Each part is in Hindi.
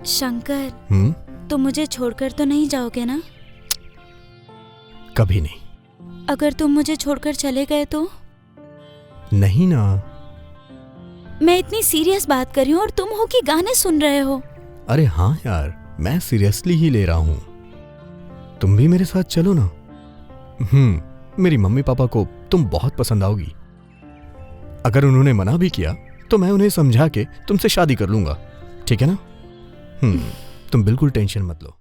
शंकर, तुम मुझे छोड़कर तो नहीं जाओगे ना? कभी नहीं। अगर तुम मुझे छोड़कर चले गए तो? नहीं ना। मैं इतनी सीरियस बात कर रही हूँ और तुम हो कि गाने सुन रहे हो। अरे हाँ यार, मैं सीरियसली ही ले रहा हूँ। तुम भी मेरे साथ चलो ना। मेरी मम्मी पापा को तुम बहुत पसंद आओगी। अगर उन्होंने मना भी किया तो मैं उन्हें समझा के तुमसे शादी कर लूंगा, ठीक है ना? तुम बिल्कुल टेंशन मत लो।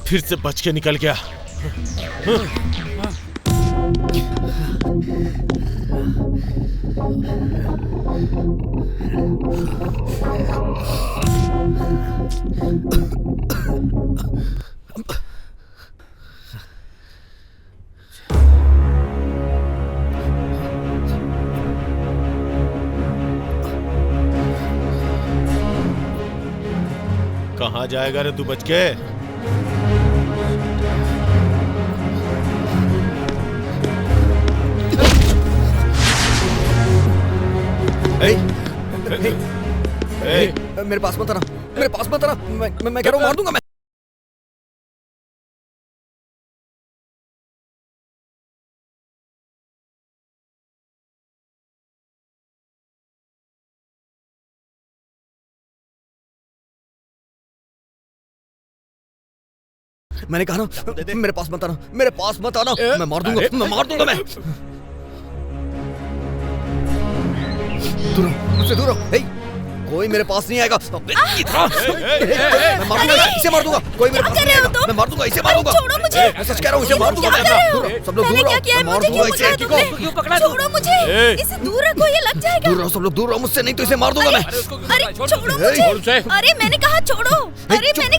फिर से बच के निकल गया। कहाँ जाएगा रे तू बच के? मेरे पास मत आना, मेरे पास मत आना। मैं कह रहा हूँ मार दूंगा मैं। मैंने कहा ना, मेरे पास मत आना, मेरे पास मत आना। मैं मार दूंगा, मैं मार दूंगा मैं। दूर रहो, मुझसे दूर रहो। कोई मेरे पास नहीं आएगा। मैं मार दूंगा, इसे मार दूंगा। कोई मेरे पास नहीं आएगा। मैं मार दूंगा, इसे मार दूंगा। छोड़ो मुझे। मैं सच कह रहा हूँ, इसे मार दूंगा। सब लोग दूर रहो, मैं मार दूंगा इसे। छोड़ो मुझे, इसे दूर रखो, ये लग जाएगा। दूर रहो, सब लोग दूर रहो मुझसे, नहीं तो इसे मार दूंगा मैं। अरे छोड़ो मुझे। अरे मैंने कहा छोड़ो। अरे मैंने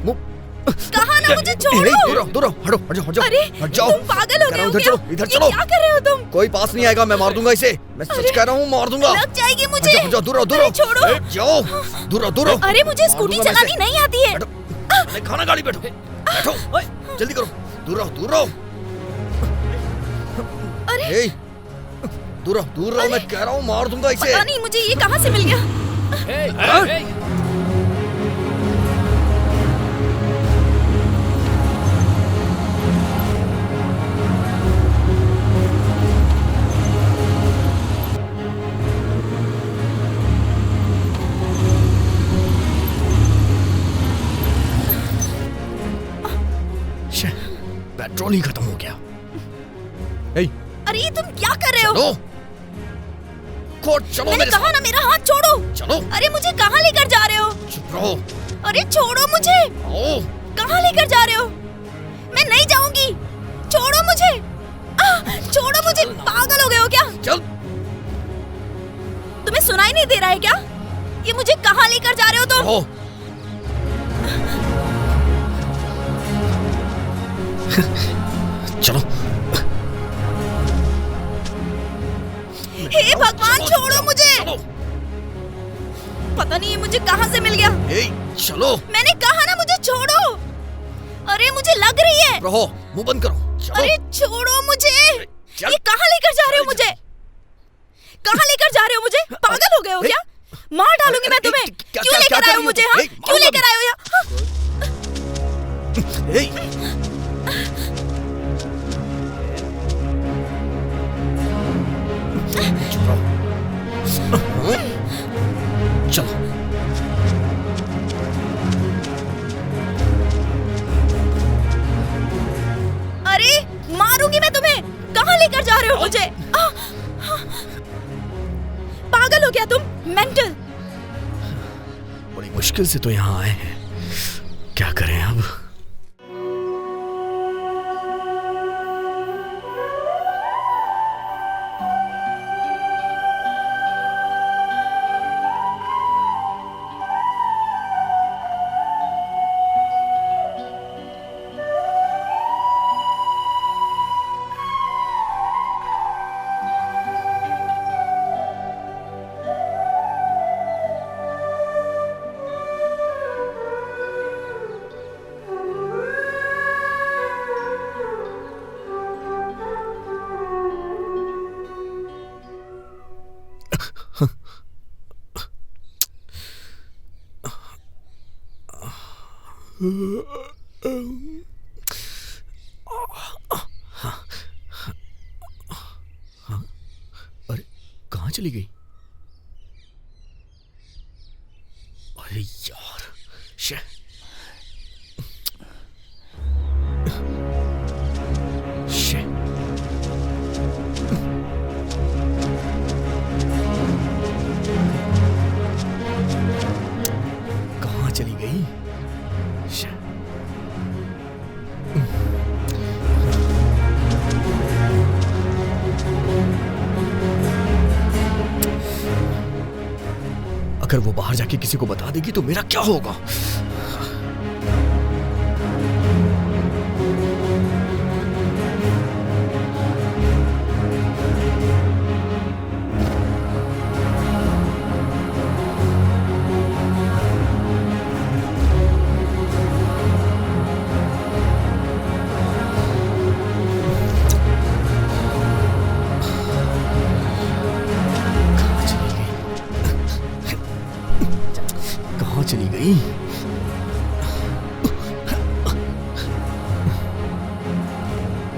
कहा ना मुझे छोड़ो। दूर रहो, दूर रहो, हटो, हट जाओ, हट जाओ, अरे हट जाओ। तुम पागल हो गए हो इधर क्या? चलो, इधर ये चलो। क्या कर रहे हो तुम? कोई पास नहीं आएगा, मैं मार दूंगा इसे। मैं सच कह रहा हूँ, मार दूंगा। लग जाएगी हट मुझे। जाओ, हट जाओ, दूर रहो, दूर अरे रहो। छोड़ो। जाओ, दूर रहो, दूर रहो। अरे मुझे मार स्कूटी दूंगा मैं चलानी इसे। नहीं आती है। बैठो, मैंने खाना गाड़ी बैठो, बैठो, जल्दी करो, दूर रहो, दूर रहो। अरे ए, दूर रहो, मैं कह रहा हूँ, मार दूंगा इसे। पता नहीं मुझे ये कहाँ से मिल गया। पेट्रोल ही खत्म हो गया। ए, अरे ये तुम क्या कर रहे हो? चलो, कोर्ट चलो मैंने मेरे कहा साथ। ना मेरा हाथ छोड़ो। चलो, अरे मुझे कहाँ लेकर जा रहे हो? चुप रहो। अरे छोड़ो मुझे। आओ, कहाँ लेकर जा रहे हो? मैं नहीं जाऊंगी। छोड़ो मुझे। छोड़ो मुझे। पागल हो गए हो क्या? चल। तुम्हें सुनाई नहीं दे रहा है क्या? ये मुझे कहाँ लेकर जा रहे हो तुम? आओ। चलो। हे भगवान, छोड़ो मुझे। चलो। पता नहीं ये मुझे कहाँ से मिल गया। ए, चलो। मैंने कहा ना मुझे छोड़ो। अरे मुझे लग रही है। रहो, मुंह बंद करो। चलो। अरे छोड़ो मुझे। चल। ये कहाँ लेकर जा रहे हो मुझे? कहाँ लेकर जा रहे हो मुझे? पागल हो गए हो क्या? मार डालूंगी मैं तुम्हें। क्यों लेकर आए हो मुझे? हाँ, क्यों लेकर आए हो यहाँ? चलो। अरे मारूंगी मैं तुम्हें। कहाँ लेकर जा रहे हो मुझे? पागल हो क्या तुम? मेंटल। बड़ी मुश्किल से तो यहाँ आए हैं, क्या करें अब? अरे कहाँ चली गई? अरे यार, शे। शे। कहाँ चली गई? शे। अगर वो बाहर जाके किसी को बता देगी तो मेरा क्या होगा? कहाँ चली गई?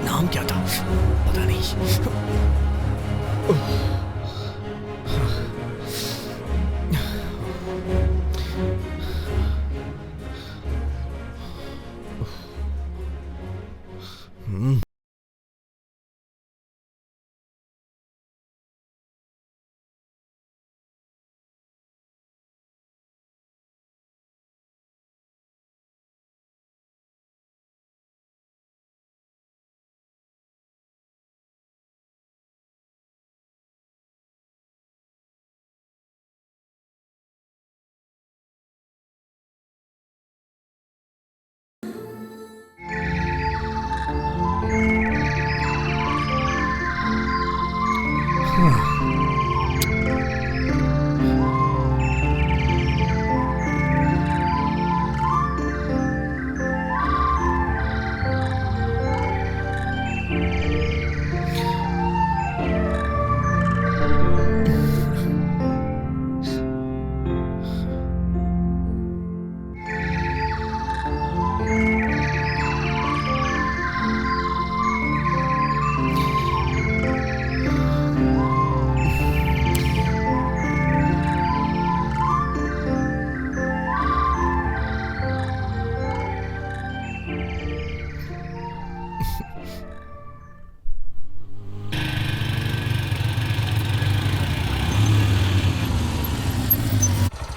नाम क्या था? पता नहीं।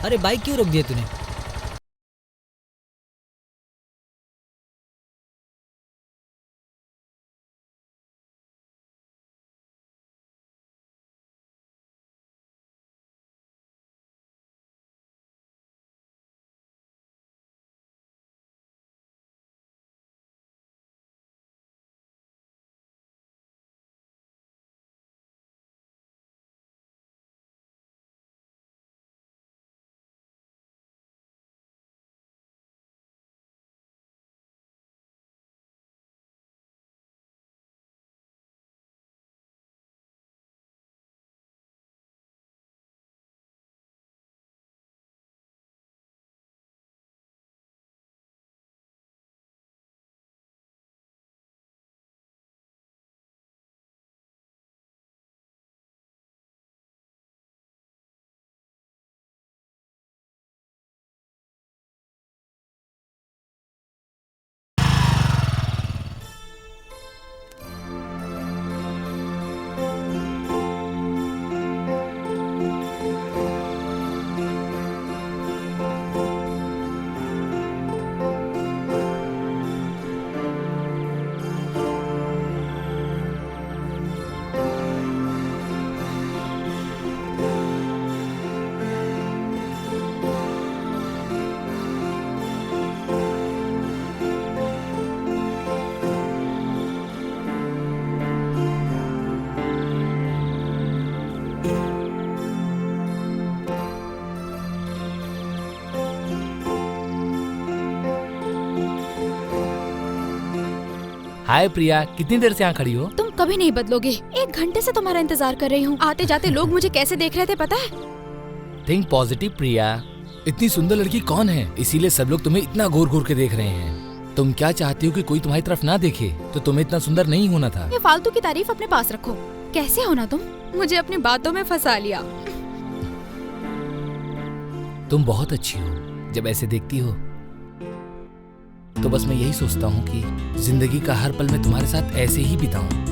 अरे बाइक क्यों रोक दिया तूने? हाय प्रिया, कितनी देर से यहाँ खड़ी हो? तुम कभी नहीं बदलोगे। 1 घंटे से तुम्हारा इंतजार कर रही हूँ। आते जाते लोग मुझे कैसे देख रहे थे पता है? थिंक पॉजिटिव प्रिया। इतनी सुंदर लड़की कौन है, इसीलिए सब लोग तुम्हें इतना घूर घूर के देख रहे हैं। तुम क्या चाहती हो कि कोई तुम्हारी तरफ ना देखे? तो तुम्हें इतना सुंदर नहीं होना था। ये फालतू की तारीफ अपने पास रखो। कैसे हो ना तुम? मुझे अपनी बातों में फंसा लिया। तुम बहुत अच्छी हो। जब ऐसे देखती हो तो बस मैं यही सोचता हूँ कि जिंदगी का हर पल मैं तुम्हारे साथ ऐसे ही बिताऊं।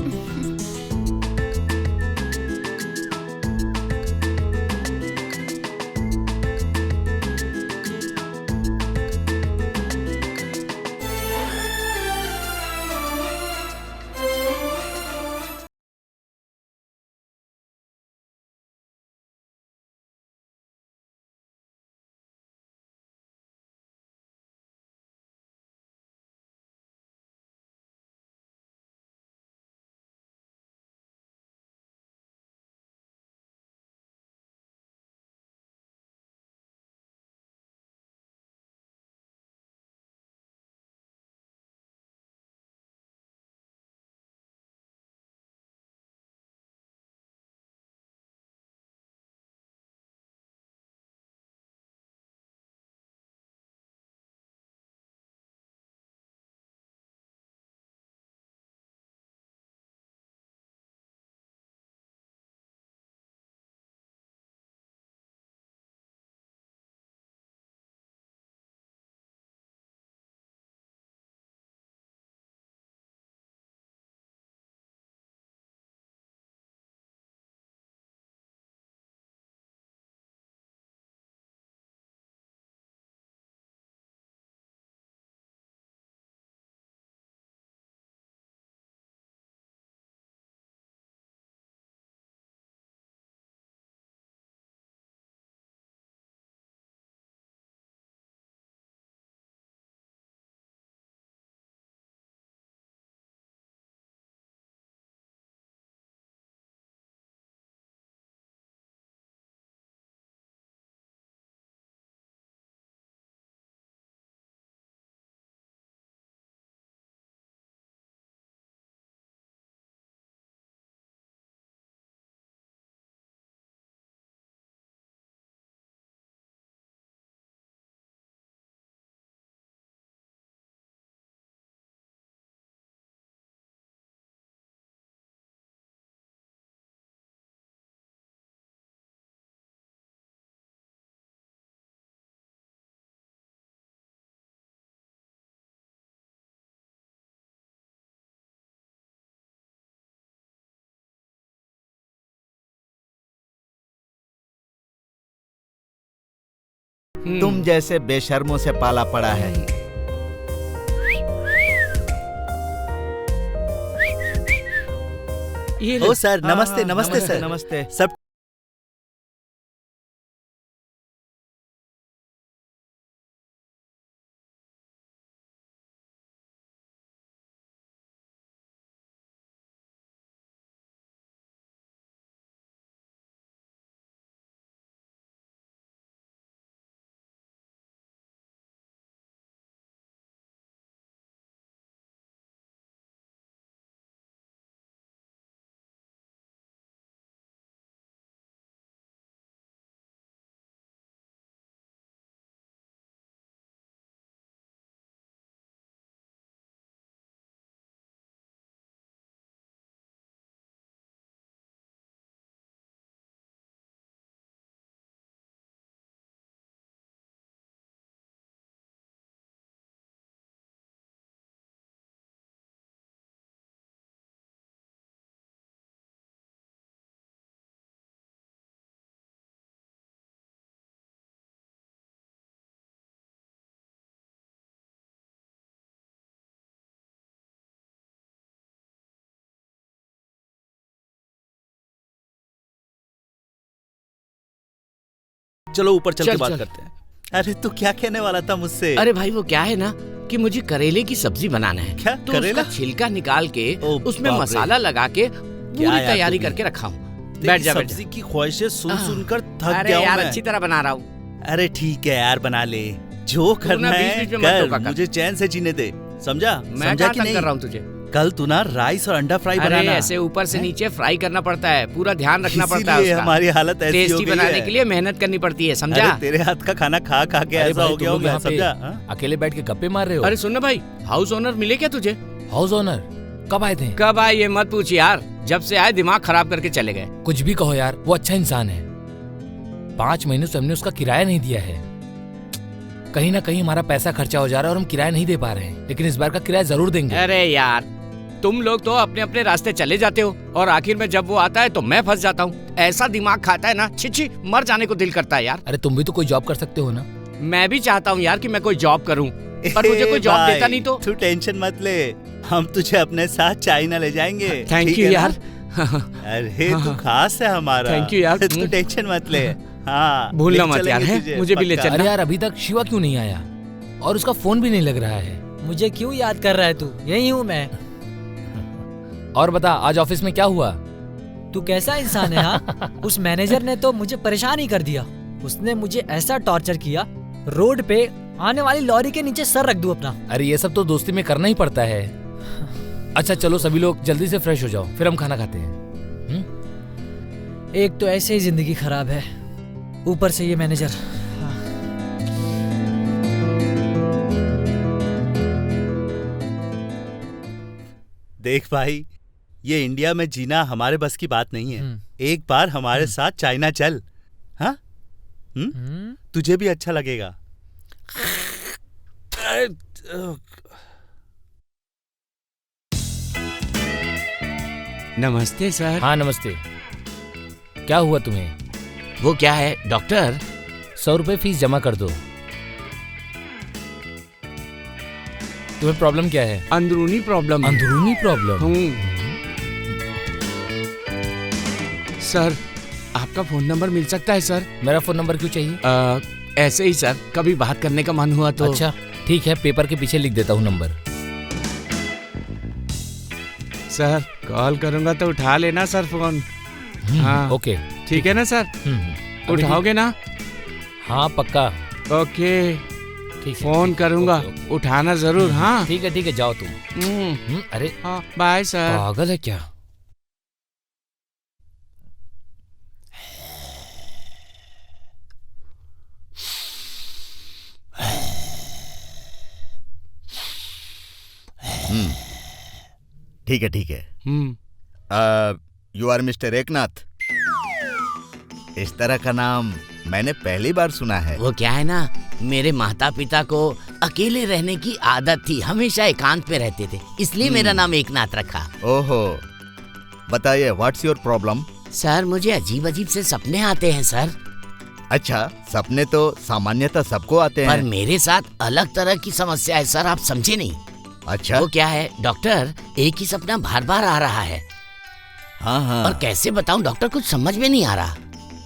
तुम जैसे बेशर्मों से पाला पड़ा है। ओ सर, नमस्ते नमस्ते सर। नमस्ते। सब चलो ऊपर चल के बात करते हैं। अरे तू क्या कहने वाला था मुझसे? अरे भाई वो क्या है ना कि मुझे करेले की सब्जी बनाना है। क्या तो करेला? उसका छिलका निकाल के उसमें बाप रे। मसाला लगा के पूरी तैयारी करके रखा हूँ। बैठ जा बैठ सब्जी की ख्वाहिशें सुनकर थक अरे गया हूँ यार मैं। अच्छी तरह बना रहा हूँ। अरे ठीक है यार, बना ले जो करना ना है बीच-बीच में मत टोका कर, कर। मुझे चैन से जीने दे। समझा? मैं समझा कहाँ कि तंग नहीं? कर रहा हूँ तुझे? कल तू ना राइस और अंडा फ्राई अरे बनाना। ऐसे ऊपर से नीचे फ्राई करना पड़ता है, पूरा ध्यान रखना पड़ता है इसीलिए उसका। हमारी हालत ऐसी हो टेस्टी गई बनाने है। के लिए मेहनत करनी पड़ती है, समझा? अरे तेरे हाथ का खाना खा खा के अरे ऐसा भाई, हो तुम गया लोग हूँ मैं, यहाँ पे समझा? हाँ? अकेले बैठ के गप्पे मार रहे हो? अरे सुन ना भाई, हाउस ओनर मिले क्या तुझे? हाउस ओनर कब आए थे? कब आए ये मत पूछ यार, जब से आए दिमाग खराब करके चले गए। कुछ भी कहो यार, वो अच्छा इंसान है। 5 महीने से हमने उसका किराया नहीं दिया है। कहीं ना कहीं हमारा पैसा खर्चा हो जा रहा है और हम किराया नहीं दे पा रहे हैं, लेकिन इस बार का किराया जरूर देंगे। अरे यार तुम लोग तो अपने अपने रास्ते चले जाते हो और आखिर में जब वो आता है तो मैं फंस जाता हूँ। ऐसा दिमाग खाता है ना, छी मर जाने को दिल करता है यार। अरे तुम भी तो कोई जॉब कर सकते हो ना? मैं भी चाहता हूँ यार कि मैं कोई जॉब करूँ, पर मुझे कोई जॉब भाई, देता नहीं तो। तू टेंशन मत ले, हम तुझे अपने साथ चाइना ले जाएंगे। थैंक ठीक यू है ना? यार। अरे तू खास है हमारा। Thank you यार। तू टेंशन मत ले। हाँ, भूलना ले मत यार, चलेंगे है? तुझे, मुझे भी ले पक्का। चलना। अरे यार अभी तक शिवा क्यों नहीं आया और उसका फोन भी नहीं लग रहा है? मुझे क्यों याद कर रहा है तू? यही हूँ मैं। और बता आज ऑफिस में क्या हुआ? तू कैसा इंसान है हाँ? उस मैनेजर ने तो मुझे परेशान ही कर दिया। उसने मुझे ऐसा टॉर्चर किया, रोड पे आने वाली लॉरी के नीचे सर रख दूं अपना। अरे ये सब तो दोस्ती में करना ही पड़ता है। अच्छा चलो सभी लोग जल्दी से फ्रेश हो जाओ, फिर हम खाना खाते हैं। एक तो ऐसे ही जिंदगी खराब है, ऊपर से ये मैनेजर। देख भाई, ये इंडिया में जीना हमारे बस की बात नहीं है। एक बार हमारे साथ चाइना चल, हाँ? तुझे भी अच्छा लगेगा। नमस्ते सर। हाँ नमस्ते। क्या हुआ तुम्हें? वो क्या है डॉक्टर? 100 रुपए फीस जमा कर दो। तुम्हें प्रॉब्लम क्या है? अंदरूनी प्रॉब्लम। अंदरूनी प्रॉब्लम? सर आपका फोन नंबर मिल सकता है सर? मेरा फोन नंबर क्यों चाहिए? ऐसे ही सर, कभी बात करने का मन हुआ तो। अच्छा ठीक है, पेपर के पीछे लिख देता हूँ नंबर। सर कॉल करूंगा तो उठा लेना सर फोन। हाँ ओके ठीक है ना सर? अभी उठाओगे ना? हाँ पक्का। ओके ठीक है, फोन ठीक है, करूंगा, ओके, ओके। उठाना जरूर। हाँ ठीक है जाओ तुम। अरे हाँ बाय सर। पागल है क्या? ठीक है। You are mister Eknath. इस तरह का नाम मैंने पहली बार सुना है। वो क्या है ना, मेरे माता पिता को अकेले रहने की आदत थी, हमेशा एकांत में रहते थे, इसलिए मेरा नाम एकनाथ रखा। ओहो, बताइए व्हाट्स योर प्रॉब्लम? सर मुझे अजीब अजीब से सपने आते हैं सर। अच्छा, सपने तो सामान्यतः सबको आते पर हैं। मेरे साथ अलग तरह की समस्या है सर, आप समझे नहीं। अच्छा, वो क्या है डॉक्टर, एक ही सपना बार बार आ रहा है। हाँ हाँ। और कैसे बताऊं डॉक्टर, कुछ समझ में नहीं आ रहा।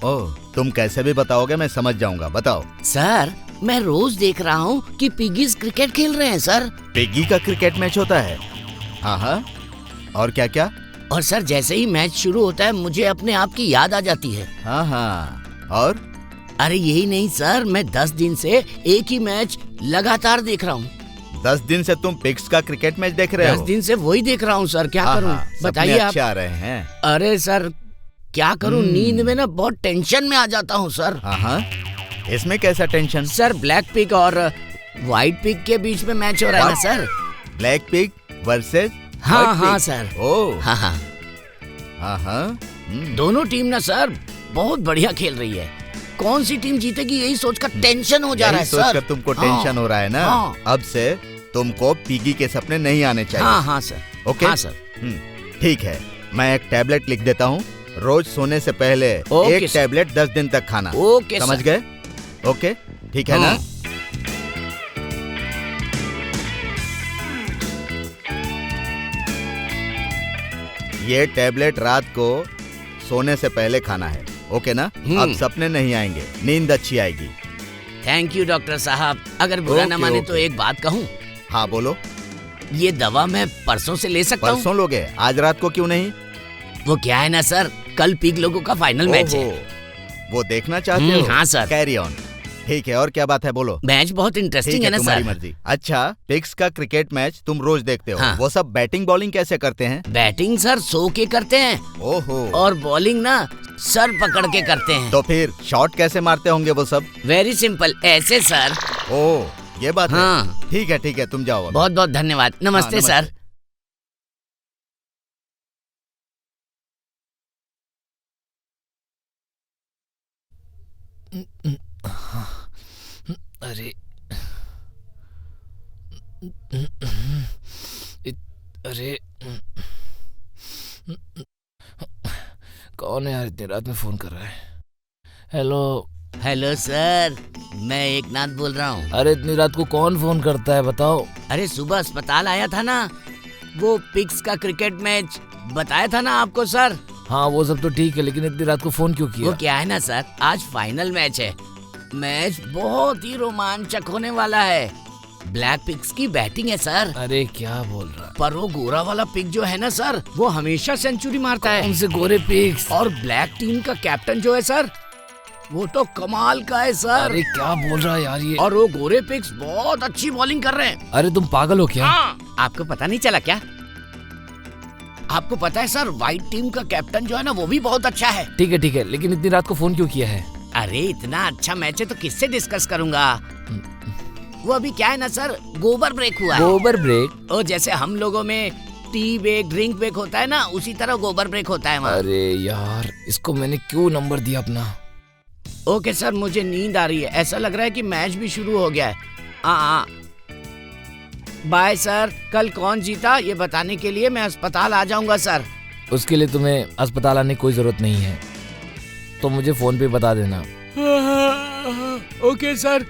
ओह, तुम कैसे भी बताओगे मैं समझ जाऊंगा, बताओ। सर मैं रोज देख रहा हूँ कि पिगीज क्रिकेट खेल रहे हैं सर। पिग्गी का क्रिकेट मैच होता है? हाँ हाँ, और क्या क्या? और सर जैसे ही मैच शुरू होता है मुझे अपने आप की याद आ जाती है। हाँ हाँ, और? अरे यही नहीं सर, मैं 10 दिन से एक ही मैच लगातार देख रहा हूँ। 10 दिन से तुम पिग्स का क्रिकेट मैच देख रहे हो? 10 दिन से वही देख रहा हूँ सर, क्या हाँ, करूँ हाँ, बताइए सपने आप। अच्छे आ रहे हैं। अरे सर क्या करूँ, नींद में ना बहुत टेंशन में आ जाता हूँ सर। हाँ हाँ, इसमें कैसा टेंशन? सर ब्लैक पिग और व्हाइट पिग के बीच में मैच हो रहा है ना सर। ब्लैक पिग वर्सेस हाँ हाँ सर। ओह हाँ हाँ, हाँ हाँ। दोनों टीम ना सर बहुत बढ़िया खेल रही है। कौन सी टीम जीतेगी यही सोचकर टेंशन हो जा रहा है सर। सोचकर तुमको टेंशन हो रहा है ना? हाँ। अब से तुमको पिगी के सपने नहीं आने चाहिए। हाँ हाँ सर। ओके? हाँ सर। ठीक है, मैं एक टैबलेट लिख देता हूँ। रोज सोने से पहले ओके एक सर। टैबलेट 10 दिन तक खाना। ओके समझ सर। गए? ओके, ठीक है ना? ये टैबलेट रात को सोने से पहले खाना है, ओके ना? अब सपने नहीं आएंगे, नींद अच्छी आएगी। थैंक यू डॉक्टर साहब। अगर बुरा न ओके, माने ओके। तो एक बात कहूँ, हाँ बोलो। ये दवा मैं परसों से ले सकता हूँ? परसों लोगे, आज रात को क्यों नहीं? वो क्या है ना सर, कल पिग लोगों का फाइनल मैच है। ओहो, वो देखना चाहते हो? हाँ सर। Carry on. ठीक है, और क्या बात है बोलो। मैच बहुत इंटरेस्टिंग ठीक है ना तुम्हारी सर। मर्जी। अच्छा, पिग्स का क्रिकेट मैच तुम रोज देखते हो, हाँ। वो सब बैटिंग बॉलिंग कैसे करते हैं? बैटिंग सर सो के करते हैं ओहो, और बॉलिंग ना सर पकड़ के करते हैं। तो फिर शॉट कैसे मारते होंगे वो सब? वेरी सिंपल, ऐसे सर। ओह, ये बात हाँ। है। ठीक है, तुम जाओ अब। बहुत बहुत धन्यवाद। नमस्ते नमस्ते। सर। अरे अरे कौन है यार, इतनी रात में फोन कर रहा है? हेलो। हेलो सर, मैं एकनाथ बोल रहा हूँ। अरे इतनी रात को कौन फोन करता है, बताओ। अरे सुबह अस्पताल आया था ना, वो पिग्स का क्रिकेट मैच बताया था ना आपको सर। हाँ वो सब तो ठीक है, लेकिन इतनी रात को फोन क्यों किया? वो क्या है ना सर, आज फाइनल मैच है। मैच बहुत ही रोमांचक होने वाला है। ब्लैक पिग्स की बैटिंग है सर। अरे क्या बोल रहा है? पर वो गोरा वाला पिग जो है ना सर, वो हमेशा सेंचुरी मारता है। उनसे गोरे पिग्स। और ब्लैक टीम का कैप्टन जो है सर, वो तो कमाल का है सर। अरे क्या बोल रहा है यार ये? और वो गोरे पिग्स बहुत अच्छी बॉलिंग कर रहे हैं। अरे तुम पागल हो क्या? हाँ, आपको पता नहीं चला क्या? आपको पता है सर, व्हाइट टीम का कैप्टन जो है ना, वो भी बहुत अच्छा है। ठीक है, लेकिन इतनी रात को फोन क्यों किया है? अरे इतना अच्छा मैच है तो किससे डिस्कस करूंगा। वो अभी क्या है ना सर, गोबर ब्रेक हुआ है। गोबर ब्रेक? ओ जैसे हम लोगों में टी ब्रेक, ड्रिंक ब्रेक होता है ना, उसी तरह गोबर ब्रेक होता है वहाँ। अरे यार, इसको मैंने क्यों नंबर दिया अपना? ओके सर, मुझे नींद आ रही है, ऐसा लग रहा है कि मैच भी शुरू हो गया है। हाँ, बाय सर। कल कौन जीता ये बताने के लिए मैं अस्पताल आ जाऊंगा सर। उसके लिए तुम्हें अस्पताल आने की कोई जरूरत नहीं है, तो मुझे फोन पे बता देना। ओके सर,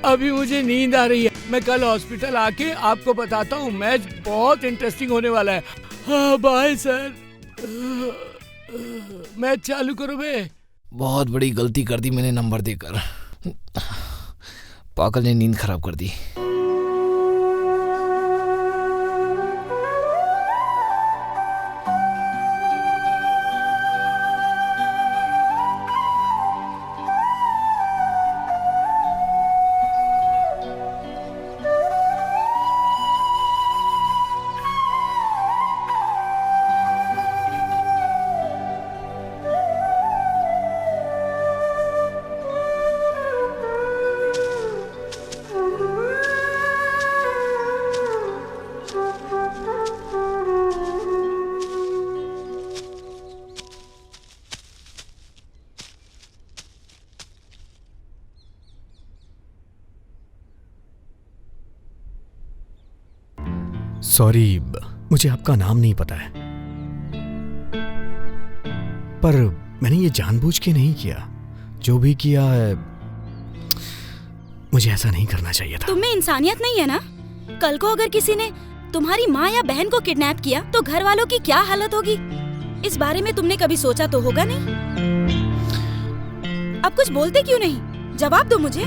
अभी मुझे नींद आ रही है, मैं कल हॉस्पिटल आके आपको बताता हूँ। मैच बहुत इंटरेस्टिंग होने वाला है। हाँ बाय सर। मैच चालू करो बे। बहुत बड़ी गलती कर दी मैंने नंबर देकर। पागल ने नींद खराब कर दी। सॉरी, मुझे आपका नाम नहीं पता है, पर मैंने ये जानबूझ के नहीं किया। जो भी किया है मुझे ऐसा नहीं करना चाहिए था। तुम में इंसानियत नहीं है ना? कल को अगर किसी ने तुम्हारी माँ या बहन को किडनैप किया तो घर वालों की क्या हालत होगी? इस बारे में तुमने कभी सोचा तो होगा नहीं? अब कुछ बोलते क्यों नहीं? जवाब दो मुझे।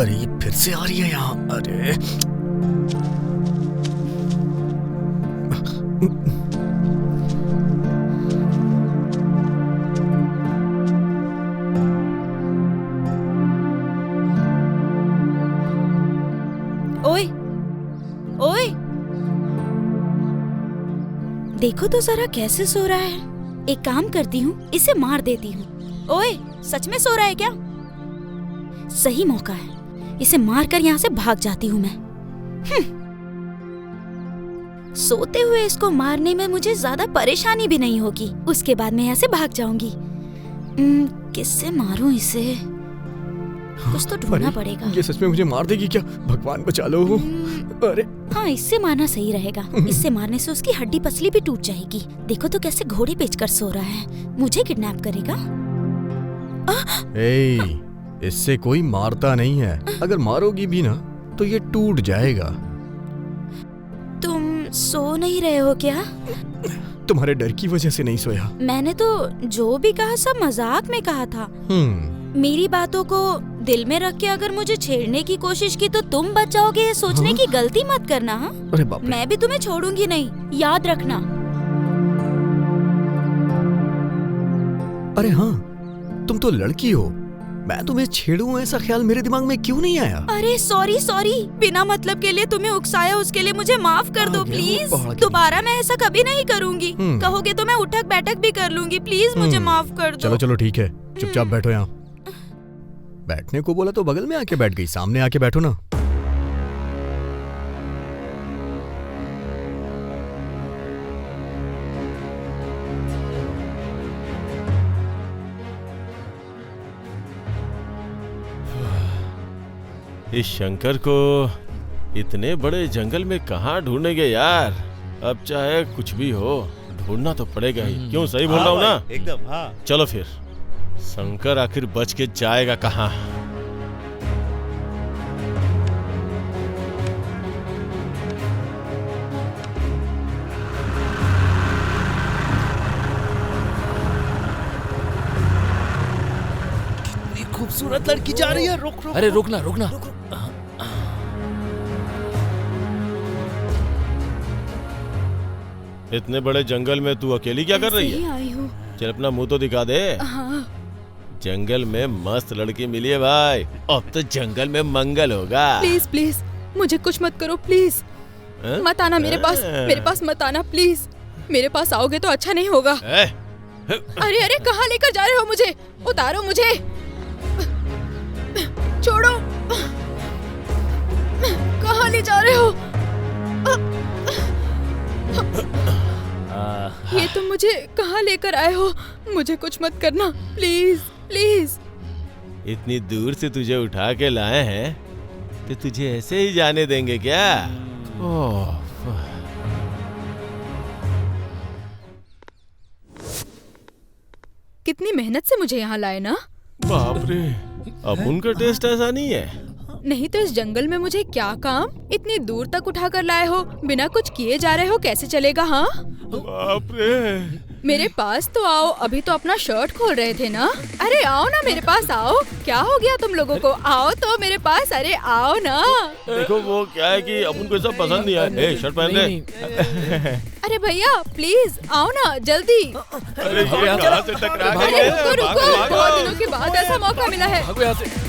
अरे ये फिर से आ रही है यहाँ। अरे ओए ओए, देखो तो जरा कैसे सो रहा है। एक काम करती हूँ, इसे मार देती हूँ। ओए, सच में सो रहा है क्या? सही मौका है, इसे मारकर यहाँ से भाग जाती हूँ मैं। सोते हुए इसको मारने में मुझे ज्यादा परेशानी भी नहीं होगी। उसके बाद मैं यहाँ से भाग जाऊंगी। किससे मारूं इसे? कुछ तो ढूंढना पड़ेगा। ये सच में मुझे मार देगी क्या? भगवान बचा लो। अरे हाँ, इससे मारना सही रहेगा। इससे मारने से उसकी हड्डी पसली भी टूट जाएगी। देखो तो कैसे घोड़े बेचकर सो रहा है। मुझे किडनैप करेगा? इससे कोई मारता नहीं है। अगर मारोगी भी ना तो ये टूट जाएगा। तुम सो नहीं रहे हो क्या? तुम्हारे डर की वजह से नहीं सोया। मैंने तो जो भी कहा सब मजाक में कहा था। मेरी बातों को दिल में रख के अगर मुझे छेड़ने की कोशिश की तो तुम बच जाओगे, ये सोचने की गलती मत करना। हाँ? अरे बाप रे। मैं भी तुम्हें छोड़ूंगी नहीं, याद रखना। अरे हाँ, तुम तो लड़की हो। मैं तुम्हें छेड़ूं ऐसा ख्याल मेरे दिमाग में क्यों नहीं आया? अरे सॉरी, बिना मतलब के लिए तुम्हें उकसाया, उसके लिए मुझे माफ कर दो प्लीज। दोबारा मैं ऐसा कभी नहीं करूंगी। कहोगे तो मैं उठक बैठक भी कर लूंगी। प्लीज मुझे माफ कर दो। चलो चलो ठीक है, चुपचाप बैठो यहाँ। बैठने को बोला तो बगल में आके बैठ गई। सामने आके बैठो ना। इस शंकर को इतने बड़े जंगल में कहाँ ढूंढेंगे यार? अब चाहे कुछ भी हो, ढूंढना तो पड़ेगा ही। क्यों, सही बोल रहा हूँ ना? एकदम। हाँ, चलो फिर, शंकर आखिर बच के जाएगा कहाँ? कितनी खूबसूरत लड़की जा रही है। रुक रुक। अरे रुकना रुकना। इतने बड़े जंगल में तू अकेली क्या कर रही है? आई हूँ। चल अपना मुंह तो दिखा दे। हाँ। जंगल में मस्त लड़की मिली है भाई। अब तो जंगल में मंगल होगा। प्लीज प्लीज मुझे कुछ मत करो प्लीज। मत आना मेरे पास मत आना प्लीज। मेरे पास आओगे तो अच्छा नहीं होगा। अरे अरे, कहाँ लेकर जा रहे हो मुझे? उतारो मुझे, छोड़ो। कहाँ ले जा रहे हो? ये तुम मुझे कहाँ लेकर आए हो? मुझे कुछ मत करना प्लीज प्लीज। इतनी दूर से तुझे उठा के लाए हैं तो तुझे ऐसे ही जाने देंगे क्या? ओह, कितनी मेहनत से मुझे यहाँ लाए ना। बाप रे, अब उनका टेस्ट ऐसा नहीं है। नहीं तो इस जंगल में मुझे क्या काम? इतनी दूर तक उठा कर लाए हो, बिना कुछ किए जा रहे हो, कैसे चलेगा? हाँ बाप रे। मेरे पास तो आओ। अभी तो अपना शर्ट खोल रहे थे ना। अरे आओ ना मेरे पास आओ। क्या हो गया तुम लोगों को? आओ तो मेरे पास। अरे आओ ना। देखो वो क्या है कि अब उनको सब पसंद नहीं आया। शर्ट पहन ले। अरे भैया प्लीज आओ ना जल्दी। अरे ये कहाँ से टकरा गए? अरे रुको रुको, बहुत दिनों के बाद ऐसा मौका मिला है। भागो यहाँ से।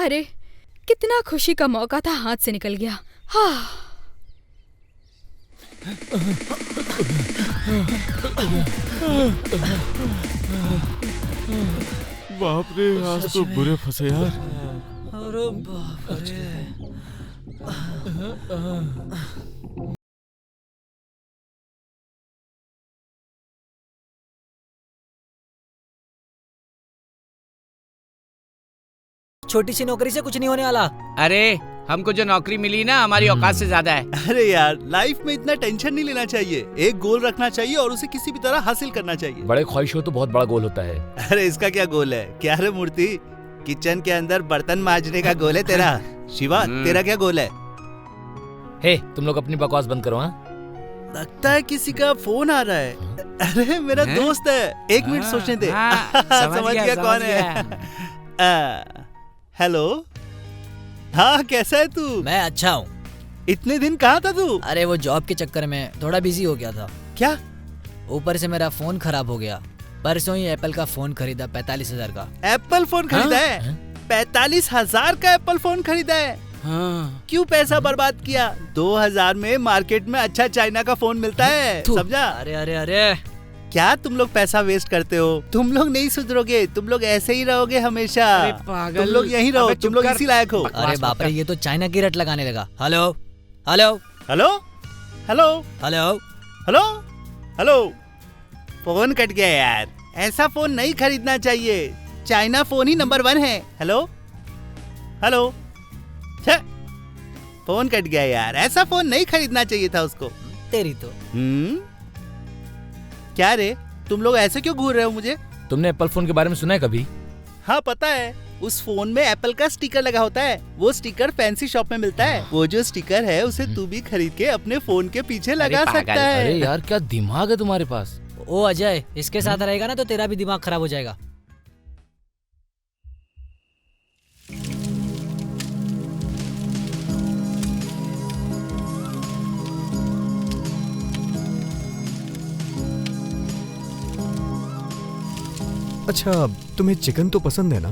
अरे कितना खुशी का मौका था, हाथ से निकल गया। हाँ। बाप रे, आज तो बुरे फंसे यार। अरे बाप रे। छोटी सी नौकरी से कुछ नहीं होने वाला। अरे हमको जो नौकरी मिली ना, हमारी औकात से ज्यादा है। अरे यार, लाइफ में इतना टेंशन नहीं लेना चाहिए। एक गोल रखना चाहिए और उसे किसी भी तरह हासिल करना चाहिए। बड़े ख्वाहिश हो तो बहुत बड़ा गोल होता है। अरे इसका क्या गोल है? क्या रे मूर्ति, किचन के अंदर बर्तन मांजने का गोल है तेरा? शिवा, तेरा क्या गोल है? हे, तुम लोग अपनी बकवास बंद करो। हाँ, लगता है किसी का फोन आ रहा है। अरे मेरा दोस्त है, एक मिनट सोचने दे। समझ गया कौन है। हेलो, हाँ कैसा है तू? मैं अच्छा हूँ। इतने दिन कहाँ था तू? अरे वो जॉब के चक्कर में थोड़ा बिजी हो गया था। क्या? ऊपर से मेरा फोन खराब हो गया। परसों ही एप्पल का फोन खरीदा 45,000 का। एप्पल फोन खरीदा है? 45,000 का एप्पल फोन खरीदा है? हाँ। क्यों पैसा बर्बाद किया? 2,000 में मार्केट में अच्छा चाइना का फोन मिलता है, समझा? अरे अरे अरे, क्या तुम लोग पैसा वेस्ट करते हो? तुम लोग नहीं सुधरोगे, तुम लोग ऐसे ही रहोगे हमेशा। अरे पागल, तुम लोग यहीं रहो, अबे तुम लोग चुप कर। इसी लायक हो। अरे बाप रे, ये तो चाइना की रट लगाने लगा। Hello hello hello hello hello hello hello, phone cut गया यार। ऐसा फोन नहीं खरीदना चाहिए, चाइना फोन ही नंबर 1 है। हेलो हेलो, छे, फोन कट गया यार। ऐसा फोन नहीं खरीदना चाहिए था उसको। तेरी तो। क्या रे, तुम लोग ऐसे क्यों घूर रहे हो मुझे? तुमने एप्पल फोन के बारे में सुना है कभी? हाँ पता है, उस फोन में एप्पल का स्टिकर लगा होता है। वो स्टिकर फैंसी शॉप में मिलता है। वो जो स्टिकर है उसे तू भी खरीद के अपने फोन के पीछे लगा पागल। सकता है। अरे यार, क्या दिमाग है तुम्हारे पास। ओ अजय, इसके साथ रहेगा ना तो तेरा भी दिमाग खराब हो जाएगा। अच्छा, तुम्हें चिकन तो पसंद है ना?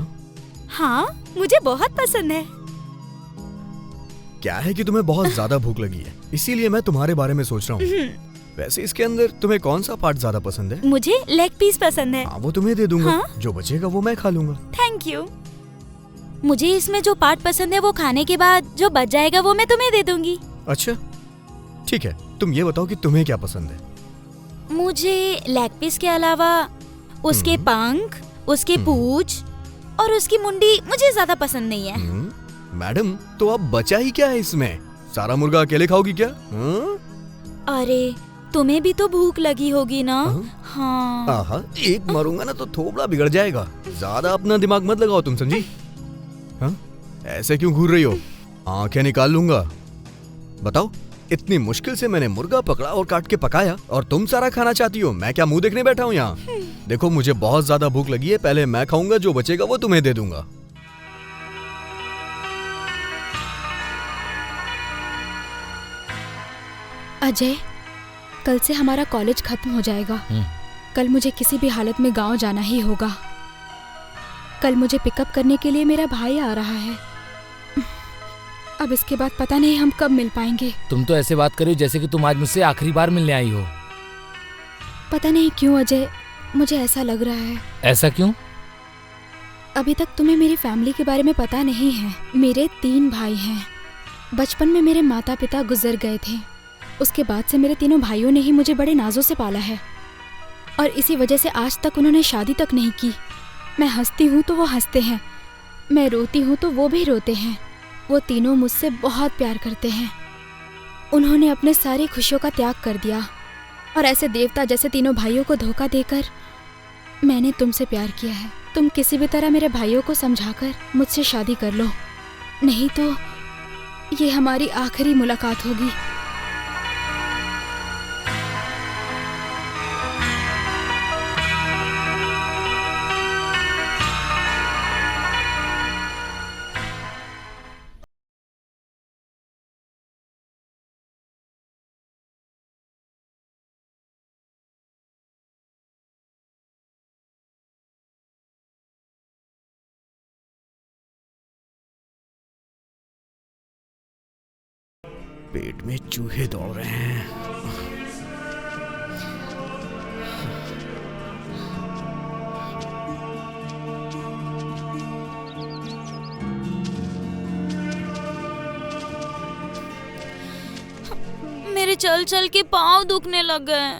हाँ, मुझे बहुत पसंद है। क्या है कि तुम्हें बहुत ज्यादा भूख लगी है, इसीलिए मैं तुम्हारे बारे में सोच रहा हूँ। वैसे इसके अंदर तुम्हें कौन सा पार्ट ज्यादा पसंद है? मुझे लेग पीस पसंद है। हाँ, वो तुम्हें दे दूंगा। हाँ? जो बचेगा वो मैं खा लूंगा। Thank you. मुझे इसमें जो पार्ट पसंद है वो खाने के बाद जो बच जाएगा वो मैं तुम्हें दे दूंगी। अच्छा ठीक है, तुम ये बताओ कि तुम्हें क्या पसंद है? मुझे लेग पीस के अलावा उसके पंख, उसके पूंछ और उसकी मुंडी मुझे ज्यादा पसंद नहीं है। मैडम, तो अब बचा ही क्या है इसमें? सारा मुर्गा अकेले खाओगी क्या? अरे तुम्हें भी तो भूख लगी होगी ना? हाँ। आहा, एक मारूंगा ना तो थोबड़ा बिगड़ जाएगा। ज्यादा अपना दिमाग मत लगाओ तुम, समझी? हाँ? ऐसे क्यों घूर रही हो? आंखें निकाल लूंगा। बताओ, इतनी मुश्किल से मैंने मुर्गा पकड़ा और काट के पकाया और तुम सारा खाना चाहती हो? मैं क्या मुंह देखने बैठा हूँ यहाँ? देखो, मुझे बहुत ज्यादा भूख लगी है, पहले मैं खाऊंगा, जो बचेगा वो तुम्हें दे दूंगा। अजय, कल से हमारा कॉलेज खत्म हो जाएगा। कल मुझे किसी भी हालत में गांव जाना ही होगा। कल मुझे पिकअप करने के लिए मेरा भाई आ रहा है। अब इसके बाद पता नहीं हम कब मिल पाएंगे। तुम तो ऐसे बात कर रही हो जैसे कि तुम आज मुझसे आखिरी बार मिलने आई हो। पता नहीं क्यों अजय, मुझे ऐसा लग रहा है। ऐसा क्यों? अभी तक तुम्हें मेरी फैमिली के बारे में पता नहीं है। मेरे 3 भाई हैं। बचपन में मेरे माता पिता गुजर गए थे। उसके बाद से मेरे तीनों भाइयों ने ही मुझे बड़े नाजों से पाला है और इसी वजह से आज तक उन्होंने शादी तक नहीं की। मैं हंसती हूँ तो वो हंसते हैं, मैं रोती हूँ तो वो भी रोते हैं। वो तीनों मुझसे बहुत प्यार करते हैं। उन्होंने अपने सारी खुशियों का त्याग कर दिया और ऐसे देवता जैसे तीनों भाइयों को धोखा देकर मैंने तुमसे प्यार किया है। तुम किसी भी तरह मेरे भाइयों को समझाकर मुझसे शादी कर लो, नहीं तो ये हमारी आखिरी मुलाकात होगी। पेट में चूहे दौड़ रहे हैं। मेरे चल चल के पाँव दुखने लग गए।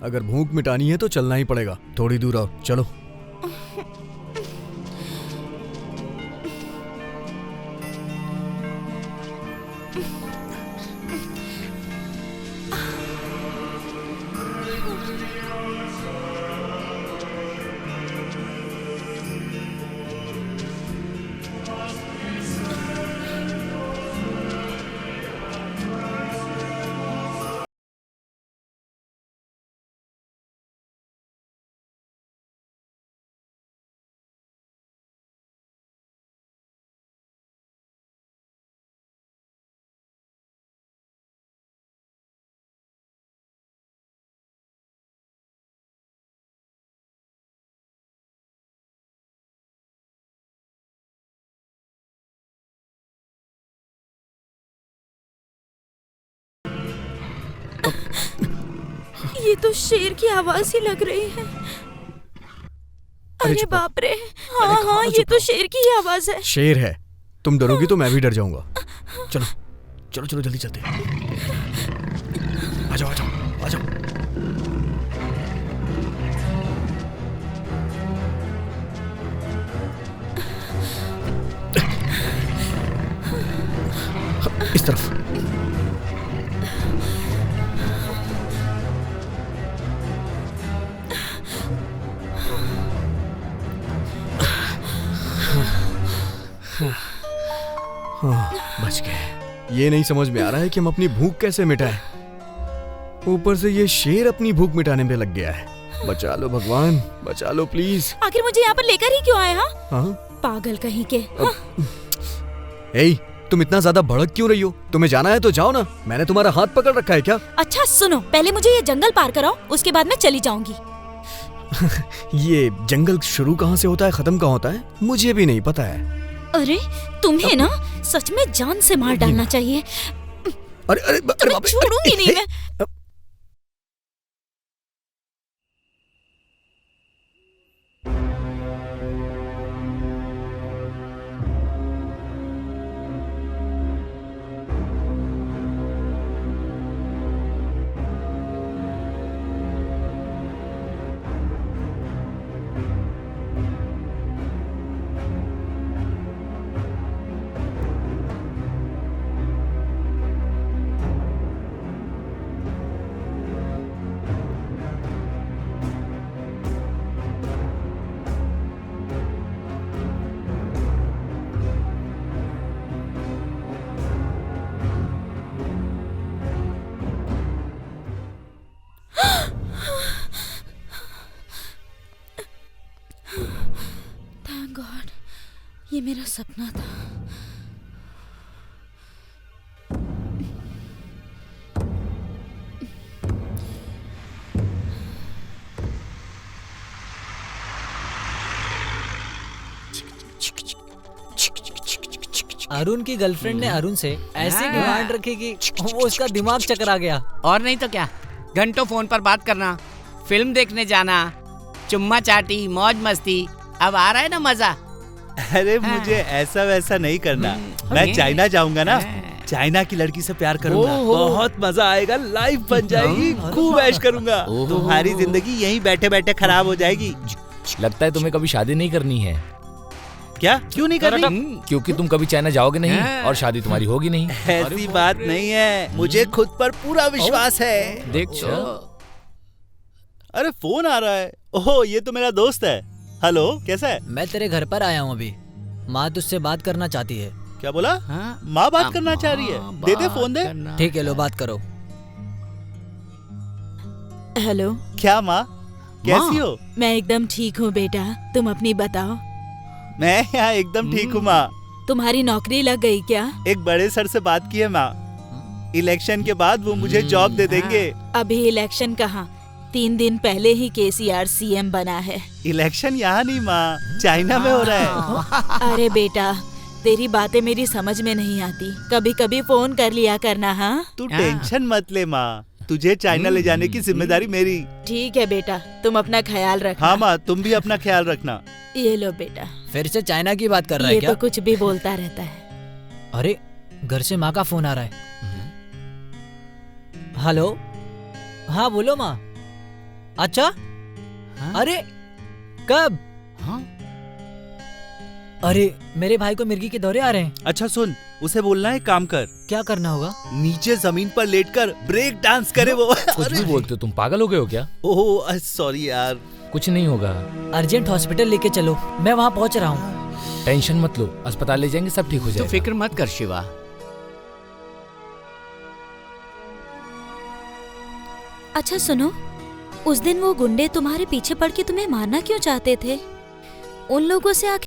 अगर भूख मिटानी है तो चलना ही पड़ेगा। थोड़ी दूर आओ, चलो। ये तो शेर की आवाज ही लग रही है। अरे बाप रे, हाँ हाँ, ये तो शेर की ही आवाज है। शेर है, तुम डरोगी तो मैं भी डर जाऊंगा। चलो चलो चलो, जल्दी चलते हैं। आ जाओ आ जाओ आ जाओ। इस तरफ। बच गए। ये नहीं समझ में आ रहा है कि हम अपनी भूख कैसे मिटाएं। ऊपर से ये शेर अपनी भूख मिटाने में लग गया है। बचा लो भगवान, बचा लो प्लीज। आखिर मुझे यहाँ पर लेकर ही क्यों आए? हाँ, पागल कहीं के। ए, तुम इतना ज्यादा भड़क क्यों रही हो? तुम्हें जाना है तो जाओ ना, मैंने तुम्हारा हाथ पकड़ रखा है क्या? अच्छा सुनो, पहले मुझे ये जंगल पार कराओ, उसके बाद मैं चली जाऊंगी। ये जंगल शुरू कहाँ से होता है, खत्म कहाँ होता है, मुझे भी नहीं पता है। अरे तुम्हें ना सच में जान से मार डालना चाहिए। अरे अरे तुम्हें छोड़ूंगी नहीं मैं। थैंक गॉड, ये मेरा सपना था। अरुण की गर्लफ्रेंड ने अरुण से ऐसी डिमांड रखी कि वो उसका दिमाग चकरा गया। और नहीं तो क्या, घंटों फोन पर बात करना, फिल्म देखने जाना, चुम्मा चाटी, मौज मस्ती। अब आ रहा है ना मजा। अरे मुझे ऐसा वैसा नहीं करना। मैं चाइना जाऊंगा ना, चाइना की लड़की से प्यार करूंगा, बहुत मजा आएगा, लाइफ बन जाएगी, खूब ऐश करूंगा। तुम्हारी जिंदगी यहीं बैठे बैठे खराब हो जाएगी। लगता है तुम्हें कभी शादी नहीं करनी है। क्या, क्यों नहीं करनी? क्योंकि तुम कभी चाइना जाओगे नहीं और शादी तुम्हारी होगी नहीं। ऐसी बात नहीं है, मुझे खुद पर पूरा विश्वास है। देखो, अरे फोन आ रहा है। ओह, ये तो मेरा दोस्त है। हेलो, कैसा है? मैं तेरे घर पर आया हूँ अभी। माँ तुझसे बात करना चाहती है। क्या बोला? माँ बात करना चाह रही है? दे दे, फोन दे। ठीक है, लो बात करो। हेलो। क्या माँ, कैसी हो? मैं एकदम ठीक हूँ बेटा, तुम अपनी बताओ। मैं यहाँ एकदम ठीक हूँ माँ। तुम्हारी नौकरी लग गई क्या? एक बड़े सर से बात की है माँ, इलेक्शन के बाद वो मुझे जॉब दे देंगे। अभी इलेक्शन कहाँ, 3 दिन पहले ही केसीआर सीएम बना है। इलेक्शन यहाँ नहीं माँ, चाइना में हो रहा है। अरे बेटा, तेरी बातें मेरी समझ में नहीं आती, कभी कभी फोन कर लिया करना। हाँ तू टेंशन मत ले माँ, तुझे चाइना ले जाने की जिम्मेदारी मेरी। ठीक है बेटा, तुम अपना ख्याल रखना। हाँ माँ, तुम भी अपना ख्याल रखना। ये लो बेटा। फिर से चाइना की बात कर रहा है ये क्या? तो कुछ भी बोलता रहता है। अरे घर से माँ का फोन आ रहा है। हेलो, हाँ बोलो माँ। अच्छा, अरे कब? हाँ? अरे मेरे भाई को मिर्गी के दौरे आ रहे हैं। अच्छा सुन, उसे बोलना है काम कर। क्या करना होगा? नीचे जमीन पर लेटकर ब्रेक डांस करे वो। कुछ भी बोलते हो तुम, पागल हो गए हो क्या? ओह सॉरी यार। कुछ नहीं होगा। अर्जेंट हॉस्पिटल लेके चलो, मैं वहाँ पहुँच रहा हूँ। टेंशन मत लो, अस्पताल ले जाएंगे, सब ठीक हो तू जाएगा। फिक्र मत कर शिवा। अच्छा सुनो, उस दिन वो गुंडे तुम्हारे पीछे पड़ के तुम्हें मारना क्यों चाहते थे? उन लोगों से आखिर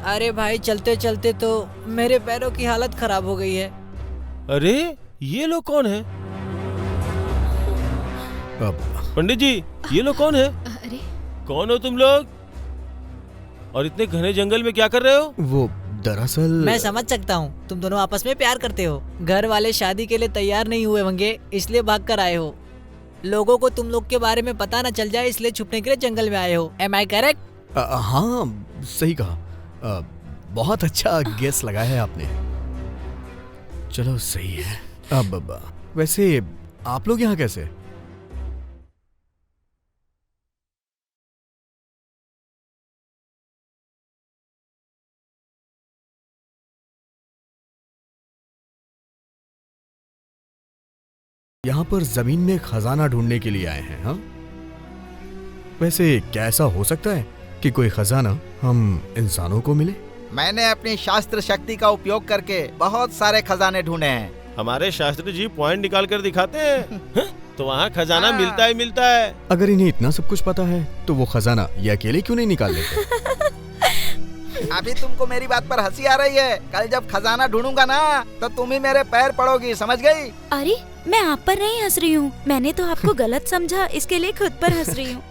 अरे भाई चलते चलते तो मेरे पैरों की हालत खराब हो गई है। अरे ये लोग कौन है? पंडित जी, ये लोग कौन है? अरे कौन हो तुम लोग? और इतने घने जंगल में क्या कर रहे हो? वो दरअसल मैं समझ सकता हूँ, तुम दोनों आपस में प्यार करते हो। घर वाले शादी के लिए तैयार नहीं हुए होंगे, इसलिए भाग कर आए हो। लोगों को तुम लोग के बारे में पता न चल जाए, इसलिए छुपने के लिए जंगल में आए हो। Am I correct? हाँ सही कहा। बहुत अच्छा गेस लगाया है आपने। चलो सही है। अब वैसे आप लोग यहाँ कैसे? यहाँ पर जमीन में खजाना ढूंढने के लिए आए हैं। हाँ, वैसे क्या ऐसा हो सकता है कि कोई खजाना हम इंसानों को मिले? मैंने अपनी शास्त्र शक्ति का उपयोग करके बहुत सारे खजाने ढूंढे हैं। हमारे शास्त्री जी पॉइंट निकाल कर दिखाते हैं तो वहाँ खजाना मिलता ही मिलता है। अगर इन्हें इतना सब कुछ पता है तो वो खजाना ये अकेले क्यों नहीं निकाल लेते? अभी तुमको मेरी बात पर हंसी आ रही है, कल जब खजाना ढूंढूंगा ना तो तुम ही मेरे पैर पड़ोगी, समझ गई? अरे मैं आप पर नहीं हंस रही हूँ, मैंने तो आपको गलत समझा, इसके लिए खुद पर हंस रही हूँ।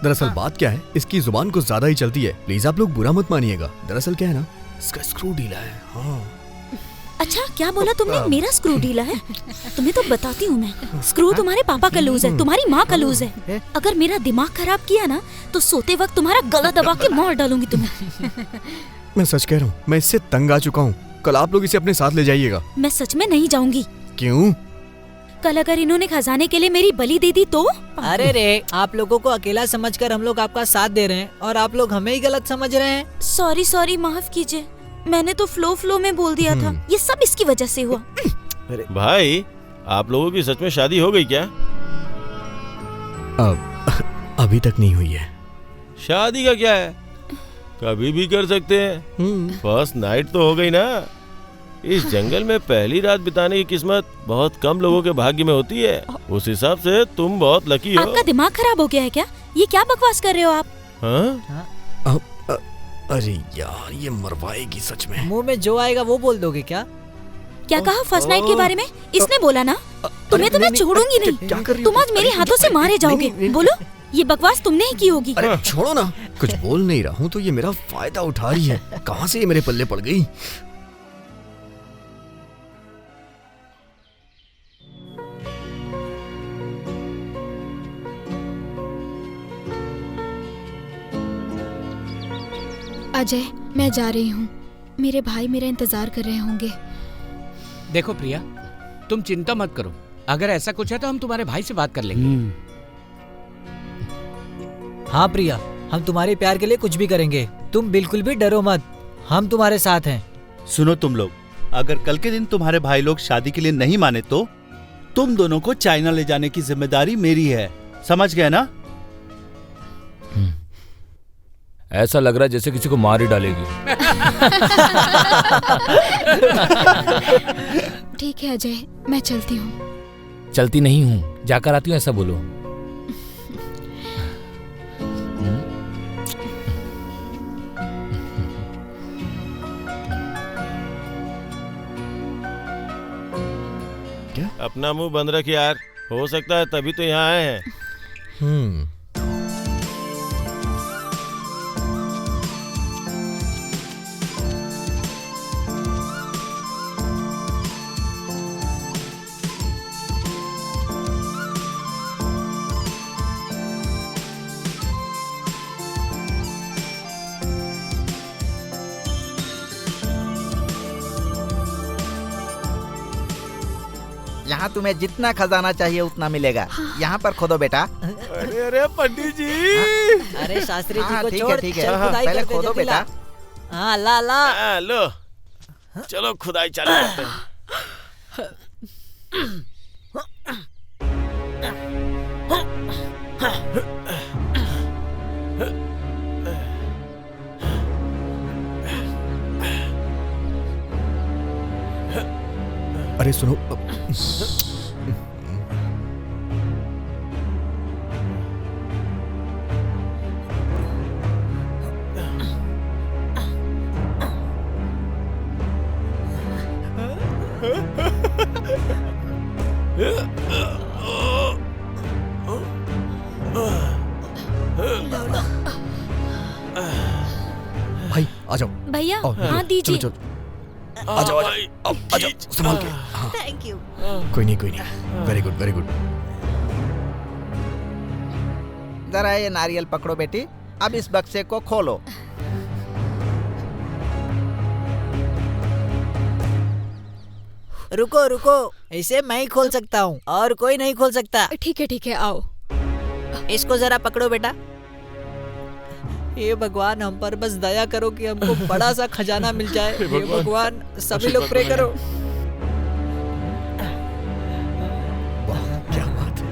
दरअसल बात क्या है, इसकी जुबान कुछ ज्यादा ही चलती है। प्लीज आप लोग बुरा मत मानिएगा। दरअसल क्या है ना, इसका स्क्रू ढीला है। हाँ। अच्छा क्या बोला तुमने? मेरा स्क्रू ढीला है? तुम्हें तो बताती हूँ मैं। स्क्रू तुम्हारे पापा का लूज है, तुम्हारी माँ का लूज है। अगर मेरा दिमाग खराब किया ना तो सोते वक्त तुम्हारा गला दबा के मार डालूंगी तुम्हें। मैं सच कह रहा हूँ, मैं इससे तंग आ चुका हूँ। कल आप लोग इसे अपने साथ ले जाइएगा। मैं सच में नहीं जाऊंगी। क्यों? कल अगर इन्होंने खजाने के लिए मेरी बलि दे दी तो? अरे रे, आप लोगों को अकेला समझकर हम लोग आपका साथ दे रहे हैं और आप लोग हमें ही गलत समझ रहे हैं। सॉरी माफ कीजिए, मैंने तो फ्लो में बोल दिया था। ये सब इसकी वजह से हुआ। भाई आप लोगों की सच में शादी हो गई क्या? अभी तक नहीं हुई है। शादी का क्या है, कभी भी कर सकते हैं। फर्स्ट नाइट तो हो गई ना। इस जंगल में पहली रात बिताने की किस्मत बहुत कम लोगों के भाग्य में होती है। उस हिसाब से तुम बहुत लकी हो। आपका दिमाग खराब हो गया है क्या? ये क्या बकवास कर रहे हो आप? हाँ? अरे यार, ये मरवाएगी सच में। मुंह में जो आएगा वो बोल दोगे क्या? क्या कहा फर्स्ट नाइट के बारे में? इसने बोला ना। तुम्हें तो मैं छोड़ूंगी नहीं। तुम आज मेरे हाथों से मारे जाओगे। बोलो, ये बकवास तुमने ही की होगी। अरे छोड़ो ना, कुछ बोल नहीं रहा हूँ तो ये मेरा फायदा उठा रही है। कहाँ से ये मेरे पल्ले पड़ गई? अजय, मैं जा रही हूँ। मेरे भाई मेरा इंतजार कर रहे होंगे। देखो प्रिया, तुम चिंता मत करो। अगर ऐसा कुछ है तो हम तुम्हारे भाई से बात कर लेंगे। हाँ प्रिया, हम तुम्हारे प्यार के लिए कुछ भी करेंगे। तुम बिल्कुल भी डरो मत, हम तुम्हारे साथ हैं। सुनो तुम लोग, अगर कल के दिन तुम्हारे भाई लोग शादी के लिए नहीं माने तो तुम दोनों को चाइना ले जाने की जिम्मेदारी मेरी है। समझ गए ना? ऐसा लग रहा है जैसे किसी को मार ही डालेगी। ठीक है अजय, मैं चलती हूँ। चलती नहीं हूँ, जाकर आती हूँ, ऐसा बोलो। क्या? अपना मुंह बंद रख यार, हो सकता है तभी तो यहाँ आए हैं। यहाँ तुम्हें जितना खजाना चाहिए उतना मिलेगा। यहाँ पर खोदो बेटा। अरे अरे पंडित जी। अरे शास्त्री जी को ठीक छोड़, है ठीक है, चल खुदाई पहले करते खोदो जल्दी ला। बेटा। हाँ ला ला। लो चलो खुदाई चालू करते हैं। अरे सुनो, भाई आ जाओ। भैया आओ, हाथ दीजिए। चलो, आ जाओ आ जाओ, संभाल के। हाँ। Thank you. कोई नहीं। Very good very good. जरा ये नारियल पकड़ो बेटी। अब इस बक्से को खोलो। रुको रुको, इसे मैं ही खोल सकता हूँ और कोई नहीं खोल सकता। ठीक है, आओ। इसको जरा पकड़ो बेटा। हे भगवान, हम पर बस दया करो कि हमको बड़ा सा खजाना मिल जाए। हे भगवान, सभी लोग प्रे करो। वाह क्या बात है।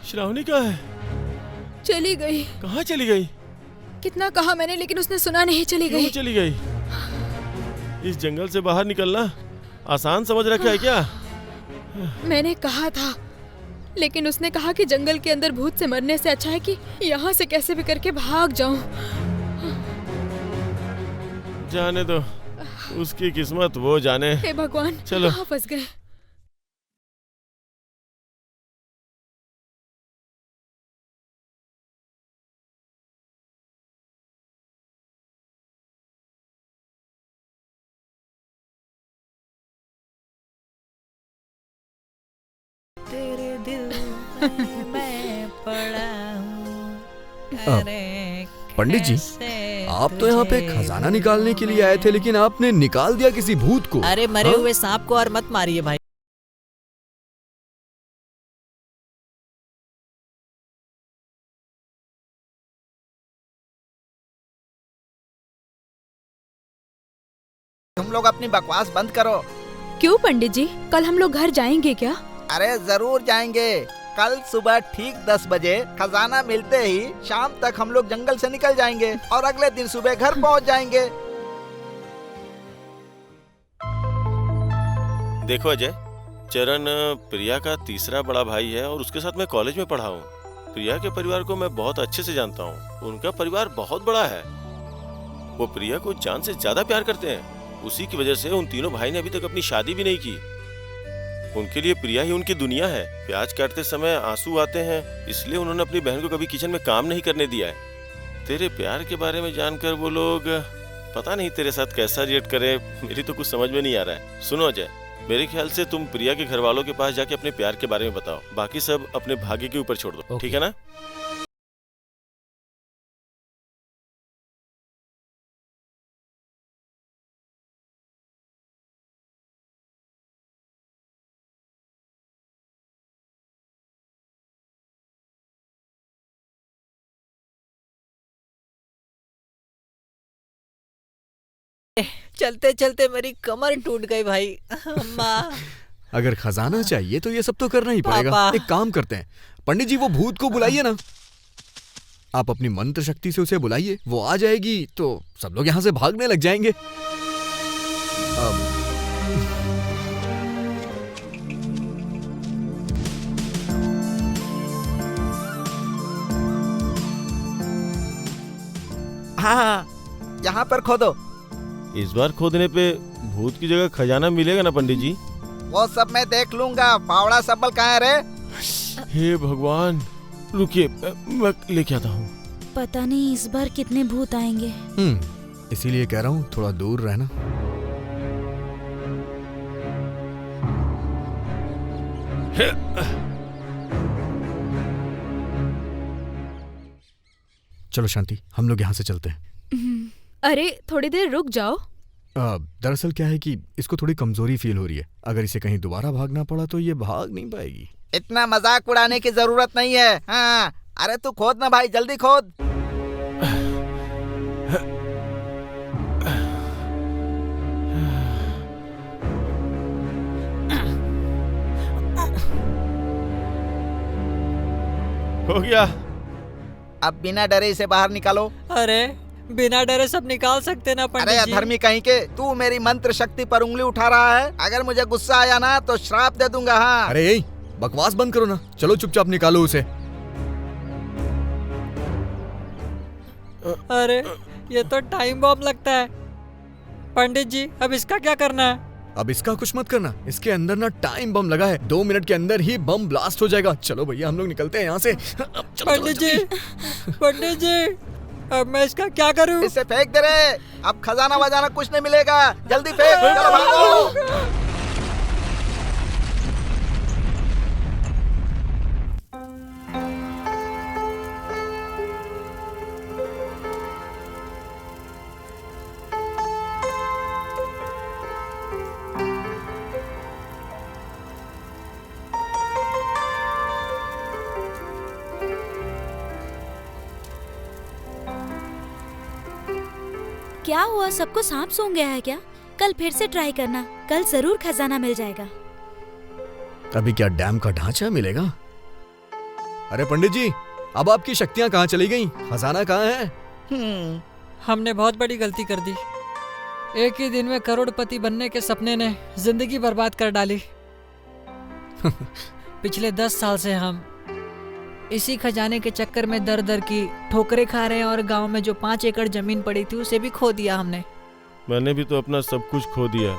श्रावणी कहाँ है? चली गई। कहाँ चली गई? कितना कहा मैंने, लेकिन उसने सुना नहीं। चली गई। क्यों चली गई? इस जंगल से बाहर निकलना आसान समझ रखा है क्या? मैंने कहा था, लेकिन उसने कहा कि जंगल के अंदर भूत से मरने से अच्छा है कि यहाँ से कैसे भी करके भाग जाऊं। जाने दो, उसकी किस्मत वो जाने। हे भगवान, चलो। कहाँ फंस गए। तेरे दिल में मैं पड़ा हूँ। अरे पंडित जी, आप तो यहाँ पे खजाना निकालने के लिए आए थे, लेकिन आपने निकाल दिया किसी भूत को। अरे मरे हाँ? हुए सांप को और मत मारिए भाई। तुम लोग अपनी बकवास बंद करो। क्यों पंडित जी, कल हम लोग घर जाएंगे क्या? अरे जरूर जाएंगे। कल सुबह ठीक 10 बजे खजाना मिलते ही शाम तक हम लोग जंगल से निकल जाएंगे और अगले दिन सुबह घर पहुंच जाएंगे। देखो अजय, चरण प्रिया का तीसरा बड़ा भाई है और उसके साथ मैं कॉलेज में पढ़ा हूँ। प्रिया के परिवार को मैं बहुत अच्छे से जानता हूँ। उनका परिवार बहुत बड़ा है। वो प्रिया को जान से ज्यादा प्यार करते हैं। उसी की वजह से उन तीनों भाई ने अभी तक अपनी शादी भी नहीं की। उनके लिए प्रिया ही उनकी दुनिया है। प्याज काटते समय आंसू आते हैं, इसलिए उन्होंने अपनी बहन को कभी किचन में काम नहीं करने दिया है। तेरे प्यार के बारे में जानकर वो लोग पता नहीं तेरे साथ कैसा रिएक्ट करे, मेरी तो कुछ समझ में नहीं आ रहा है। सुनो अजय, मेरे ख्याल से तुम प्रिया के घर वालों के पास जाके अपने प्यार के बारे में बताओ। बाकी सब अपने भाग्य के ऊपर छोड़ दो, ठीक है ना? चलते चलते मेरी कमर टूट गई भाई। अम्मा। अगर खजाना चाहिए तो ये सब तो करना ही पड़ेगा। पापा। एक काम करते हैं, पंडित जी वो भूत को बुलाइए ना। आप अपनी मंत्र शक्ति से उसे बुलाइए, वो आ जाएगी तो सब लोग यहाँ से भागने लग जाएंगे। हाँ, यहाँ पर खोदो। इस बार खोदने पे भूत की जगह खजाना मिलेगा ना पंडित जी? वो सब मैं देख लूंगा। फावड़ा सब्बल कहाँ है रे? हे भगवान, रुकिए मैं लेके आता हूँ। पता नहीं इस बार कितने भूत आएंगे। इसीलिए कह रहा हूँ थोड़ा दूर रहना। चलो शांति, हम लोग यहाँ से चलते हैं। अरे थोड़ी देर रुक जाओ। दरअसल क्या है कि इसको थोड़ी कमजोरी फील हो रही है। अगर इसे कहीं दोबारा भागना पड़ा तो ये भाग नहीं पाएगी। इतना मजाक उड़ाने की जरूरत नहीं है। हाँ, अरे तू खोद ना भाई, जल्दी खोद। हो गया। अब बिना डरे इसे बाहर निकालो। अरे बिना डरे सब निकाल सकते ना पंडित अरे जी। अधर्मी कहीं के, तू मेरी मंत्र शक्ति पर उंगली उठा रहा है। अगर मुझे गुस्सा आया ना तो श्राप दे दूंगा। हाँ, अरे यही बकवास बंद करो ना, चलो चुपचाप निकालो उसे। अरे ये तो टाइम बॉम्ब लगता है। पंडित जी अब इसका क्या करना है? अब इसका कुछ मत करना, इसके अंदर ना टाइम बम लगा है। 2 मिनट के अंदर ही बम ब्लास्ट हो जाएगा। चलो भैया हम लोग निकलते हैं यहाँ से। पंडित जी, पंडित जी अब मैं इसका क्या करूं? इसे फेंक दे रे। अब खजाना वजाना कुछ नहीं मिलेगा। जल्दी फेंक, चलो भागो। क्या हुआ, सबको सांप सूंघ गया है क्या? कल फिर से ट्राई करना, कल जरूर खजाना मिल जाएगा। अभी क्या डैम का ढांचा मिलेगा? अरे पंडित जी, अब आपकी शक्तियां कहाँ चली गईं? खजाना कहाँ है? हमने बहुत बड़ी गलती कर दी। एक ही दिन में करोड़पति बनने के सपने ने जिंदगी बर्बाद कर डाली। पिछले 10 साल से हम इसी खजाने के चक्कर में दर दर की ठोकरें खा रहे हैं और गांव में जो 5 एकड़ जमीन पड़ी थी उसे भी खो दिया हमने। मैंने भी तो अपना सब कुछ खो दिया।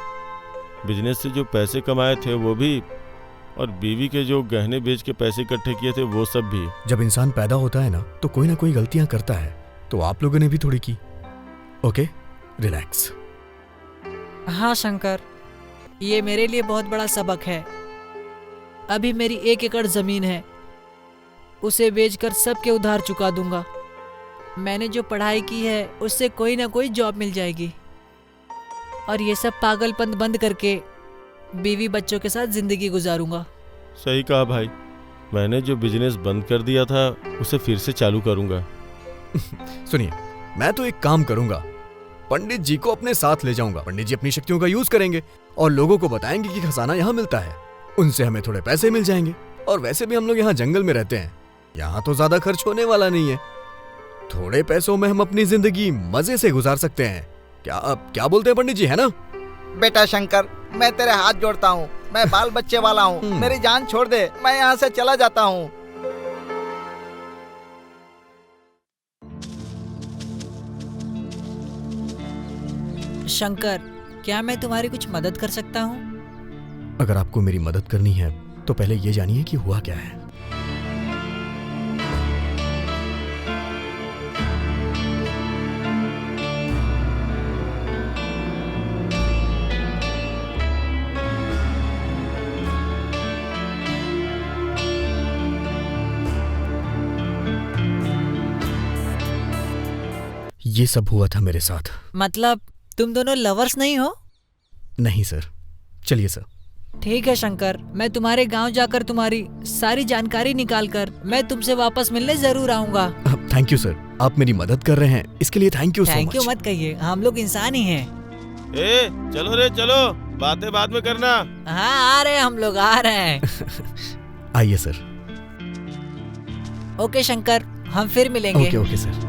बिजनेस से जो पैसे कमाए थे वो भी, और बीवी के जो गहने बेच के पैसे इकट्ठे किए थे वो सब भी। जब इंसान पैदा होता है ना तो कोई ना कोई गलतियां करता है, तो आप लोगों ने भी थोड़ी की। Okay, relax. हाँ शंकर, ये मेरे लिए बहुत बड़ा सबक है। अभी मेरी 1 एकड़ जमीन है, उसे बेचकर सबके उधार चुका दूंगा। मैंने जो पढ़ाई की है उससे कोई ना कोई जॉब मिल जाएगी, और ये सब पागलपन बंद करके बीवी बच्चों के साथ जिंदगी गुजारूंगा। सही कहा भाई, मैंने जो बिजनेस बंद कर दिया था उसे फिर से चालू करूंगा। सुनिए, मैं तो एक काम करूंगा, पंडित जी को अपने साथ ले जाऊंगा। पंडित जी अपनी शक्तियों का यूज करेंगे और लोगों को बताएंगे कि खजाना यहाँ मिलता है। उनसे हमें थोड़े पैसे मिल जाएंगे, और वैसे भी हम लोग यहाँ जंगल में रहते हैं, यहाँ तो ज्यादा खर्च होने वाला नहीं है। थोड़े पैसों में हम अपनी जिंदगी मजे से गुजार सकते हैं। क्या बोलते हैं पंडित जी, है ना? बेटा शंकर, मैं तेरे हाथ जोड़ता हूँ, मैं बाल बच्चे वाला हूँ, मेरी जान छोड़ दे, मैं यहाँ से चला जाता हूँ। शंकर, क्या मैं तुम्हारी कुछ मदद कर सकता हूँ? अगर आपको मेरी मदद करनी है तो पहले ये जानिए कि हुआ क्या है। ये सब हुआ था मेरे साथ। मतलब तुम दोनों लवर्स नहीं हो? नहीं सर। चलिए सर। ठीक है शंकर, मैं तुम्हारे गांव जाकर तुम्हारी सारी जानकारी निकाल कर मैं तुमसे वापस मिलने जरूर आऊंगा। थैंक यू सर, आप मेरी मदद कर रहे हैं, इसके लिए thank you so much. Thank you मत कहिए, हम लोग इंसान ही हैं। चलो रे चलो, बातें बाद में करना। हाँ, आ रहे हैं, हम लोग आ रहे हैं। आइए सर। ओके शंकर, हम फिर मिलेंगे। Okay sir.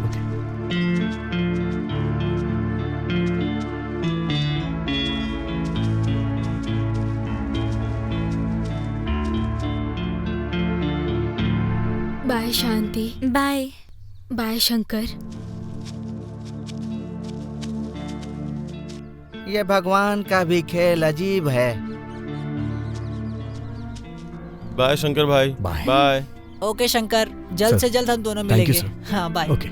Bye Shanti. Bye bye Shankar. ये भगवान का भी खेल अजीब है। बाय शंकर भाई। बाय। ओके शंकर, जल्द से जल्द हम दोनों मिलेंगे। हाँ बाय। ओके।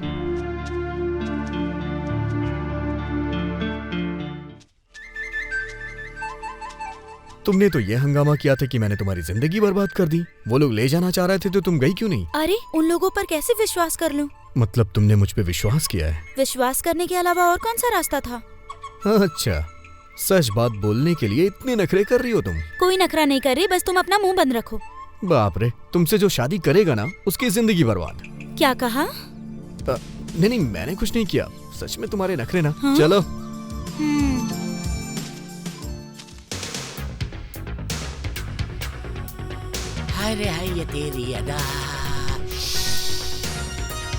तुमने तो ये हंगामा किया था कि मैंने तुम्हारी जिंदगी बर्बाद कर दी। वो लोग ले जाना चाह रहे थे तो तुम गई क्यों नहीं? अरे उन लोगों पर कैसे विश्वास कर लूं? मतलब तुमने मुझ पे विश्वास किया है? विश्वास करने के अलावा और कौन सा रास्ता था? अच्छा, सच बात बोलने के लिए इतने नखरे कर रही हो तुम? कोई नखरा नहीं कर रही, बस तुम अपना मुंह बंद रखो। बाप रे, तुमसे जो शादी करेगा ना उसकी जिंदगी बर्बाद। क्या कहा? नहीं, मैंने कुछ नहीं किया, सच में तुम्हारे नखरे ना। हाँ? चलो। हाय रे हाय ये तेरी अदा,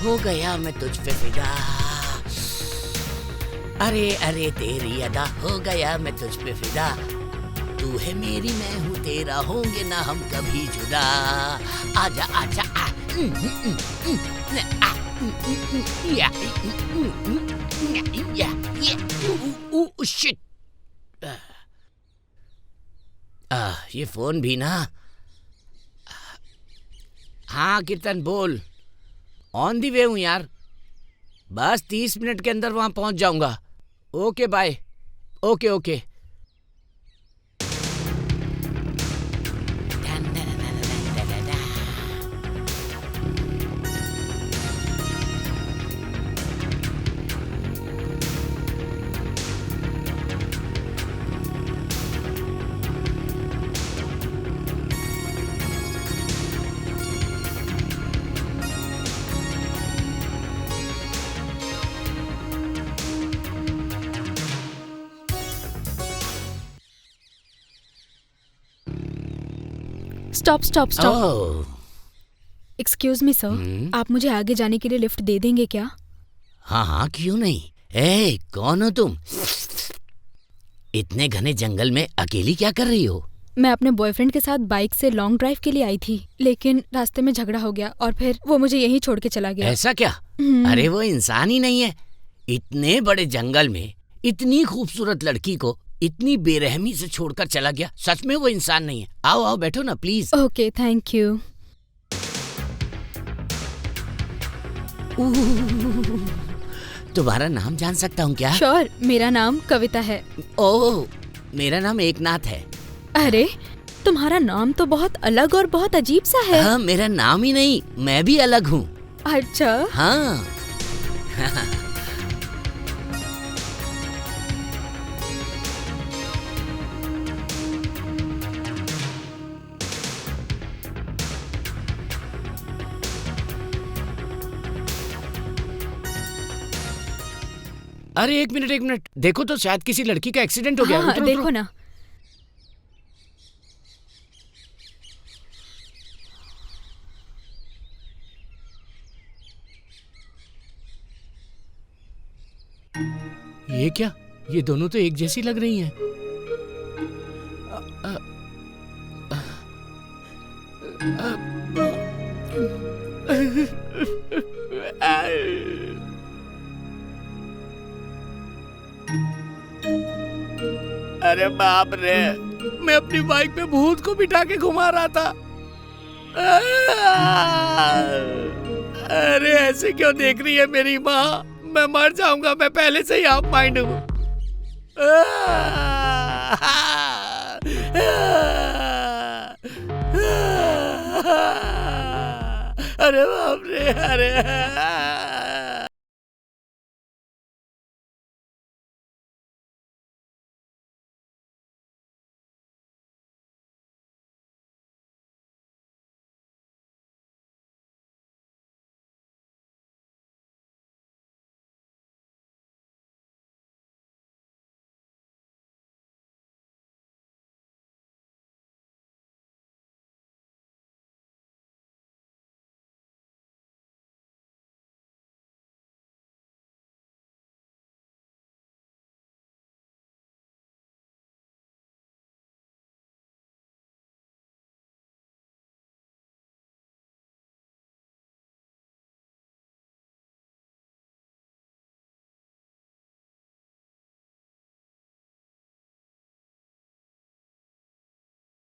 हो गया मैं तुझ पे फिदा। अरे अरे तेरी अदा, हो गया मैं तुझ पे फिदा। तू है मेरी, मैं हूँ तेरा, होंगे ना हम कभी जुदा। आजा आजा शिट। ये फोन भी ना। हाँ कीर्तन बोल, ऑन दी वे हूँ यार, बस 30 मिनट के अंदर वहां पहुंच जाऊंगा। Okay bye. Okay okay. Stop stop stop. Oh, excuse me sir, आप मुझे आगे जाने के लिए लिफ्ट दे देंगे क्या? हाँ हाँ, क्यों नहीं। ए, कौन हो तुम? इतने घने जंगल में अकेली क्या कर रही हो? मैं अपने बॉयफ्रेंड के साथ बाइक से लॉन्ग ड्राइव के लिए आई थी, लेकिन रास्ते में झगड़ा हो गया और फिर वो मुझे यहीं छोड़ के चला गया। ऐसा क्या? अरे वो इंसान ही नहीं है। इतने बड़े जंगल में इतनी खूबसूरत लड़की को इतनी बेरहमी से छोड़कर चला गया। सच में वो इंसान नहीं है। आओ आओ, बैठो ना प्लीज। Okay, thank you. तुम्हारा नाम जान सकता हूँ क्या? श्योर, मेरा नाम कविता है। ओह, मेरा नाम एकनाथ है। अरे, तुम्हारा नाम तो बहुत अलग और बहुत अजीब सा है। हाँ, मेरा नाम ही नहीं, मैं भी अलग हूँ। अच्छा। हाँ। अरे एक मिनट, देखो तो शायद किसी लड़की का एक्सीडेंट हो गया। हाँ, उतरो, देखो उतरो। ना। ये क्या? ये दोनों तो एक जैसी लग रही हैं। अरे बाप रे, मैं अपनी बाइक पे भूत को बिठा के घुमा रहा था। अरे ऐसे क्यों देख रही है मेरी माँ? मैं मर जाऊंगा, मैं पहले से ही हाफ माइंड हूँ। अरे बाप रे, अरे।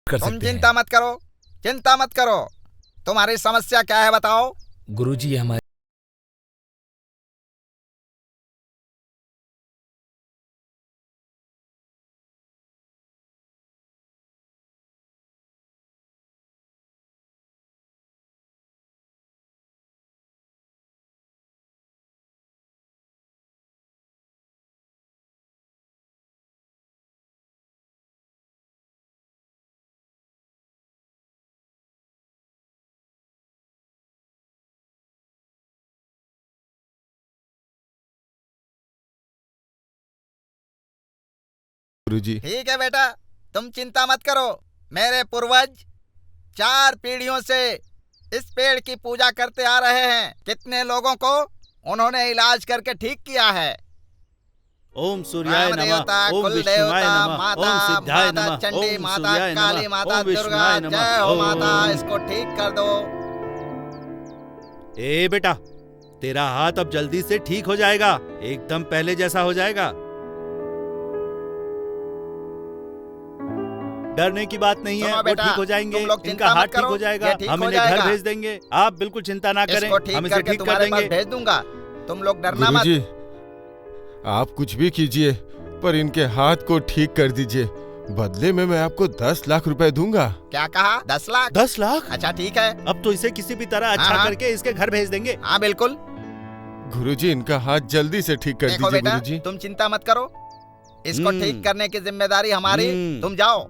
तुम चिंता मत करो, चिंता मत करो। तुम्हारी समस्या क्या है बताओ? गुरुजी, हमारे गुरुजी। ठीक है बेटा, तुम चिंता मत करो। मेरे पूर्वज 4 पीढ़ियों से इस पेड़ की पूजा करते आ रहे हैं। कितने लोगों को उन्होंने इलाज करके ठीक किया है। ओम सूर्याय नमः, ओम कुल विष्णुवाय देवता, नमः, माता, ओम सिद्धाय माता नमः, चंडी, ओम माता सूर्याय काली, नमः, माता ओम दुर्गा, विष्णुवाय नमः, जय हो माता। ओम। इसको ठीक कर दो। ए बेटा, तेरा हाथ अब जल्दी से ठीक हो जाएगा, एकदम पहले जैसा हो जाएगा। डरने की बात नहीं है, सुनो वो बेटा, ठीक हो जाएंगे। तुम लोग इनका चिंता हाथ मत ठीक करो, हो जाएगा, ये ठीक हम हो इन्हें घर जाएगा। भेज देंगे। आप बिल्कुल चिंता ना करें, इसको हम ठीक इसे करके ठीक कर तुम्हारे पास देंगे। भेज दूंगा। तुम लोग डरना मत। गुरुजी, आप कुछ भी कीजिए पर इनके हाथ को ठीक कर दीजिए। बदले में मैं आपको 10 लाख रुपए दूंगा। क्या कहा? 10 लाख? 10 लाख? अच्छा ठीक है। अब तो इसे किसी भी तरह अच्छा हाँ। करके इसके घर भेज देंगे। हाँ बिल्कुल। गुरुजी, इनका हाथ जल्दी से ठीक कर देखो दीजिए बेटा, गुरुजी। तुम चिंता मत करो, इसको ठीक करने की जिम्मेदारी हमारी। तुम जाओ।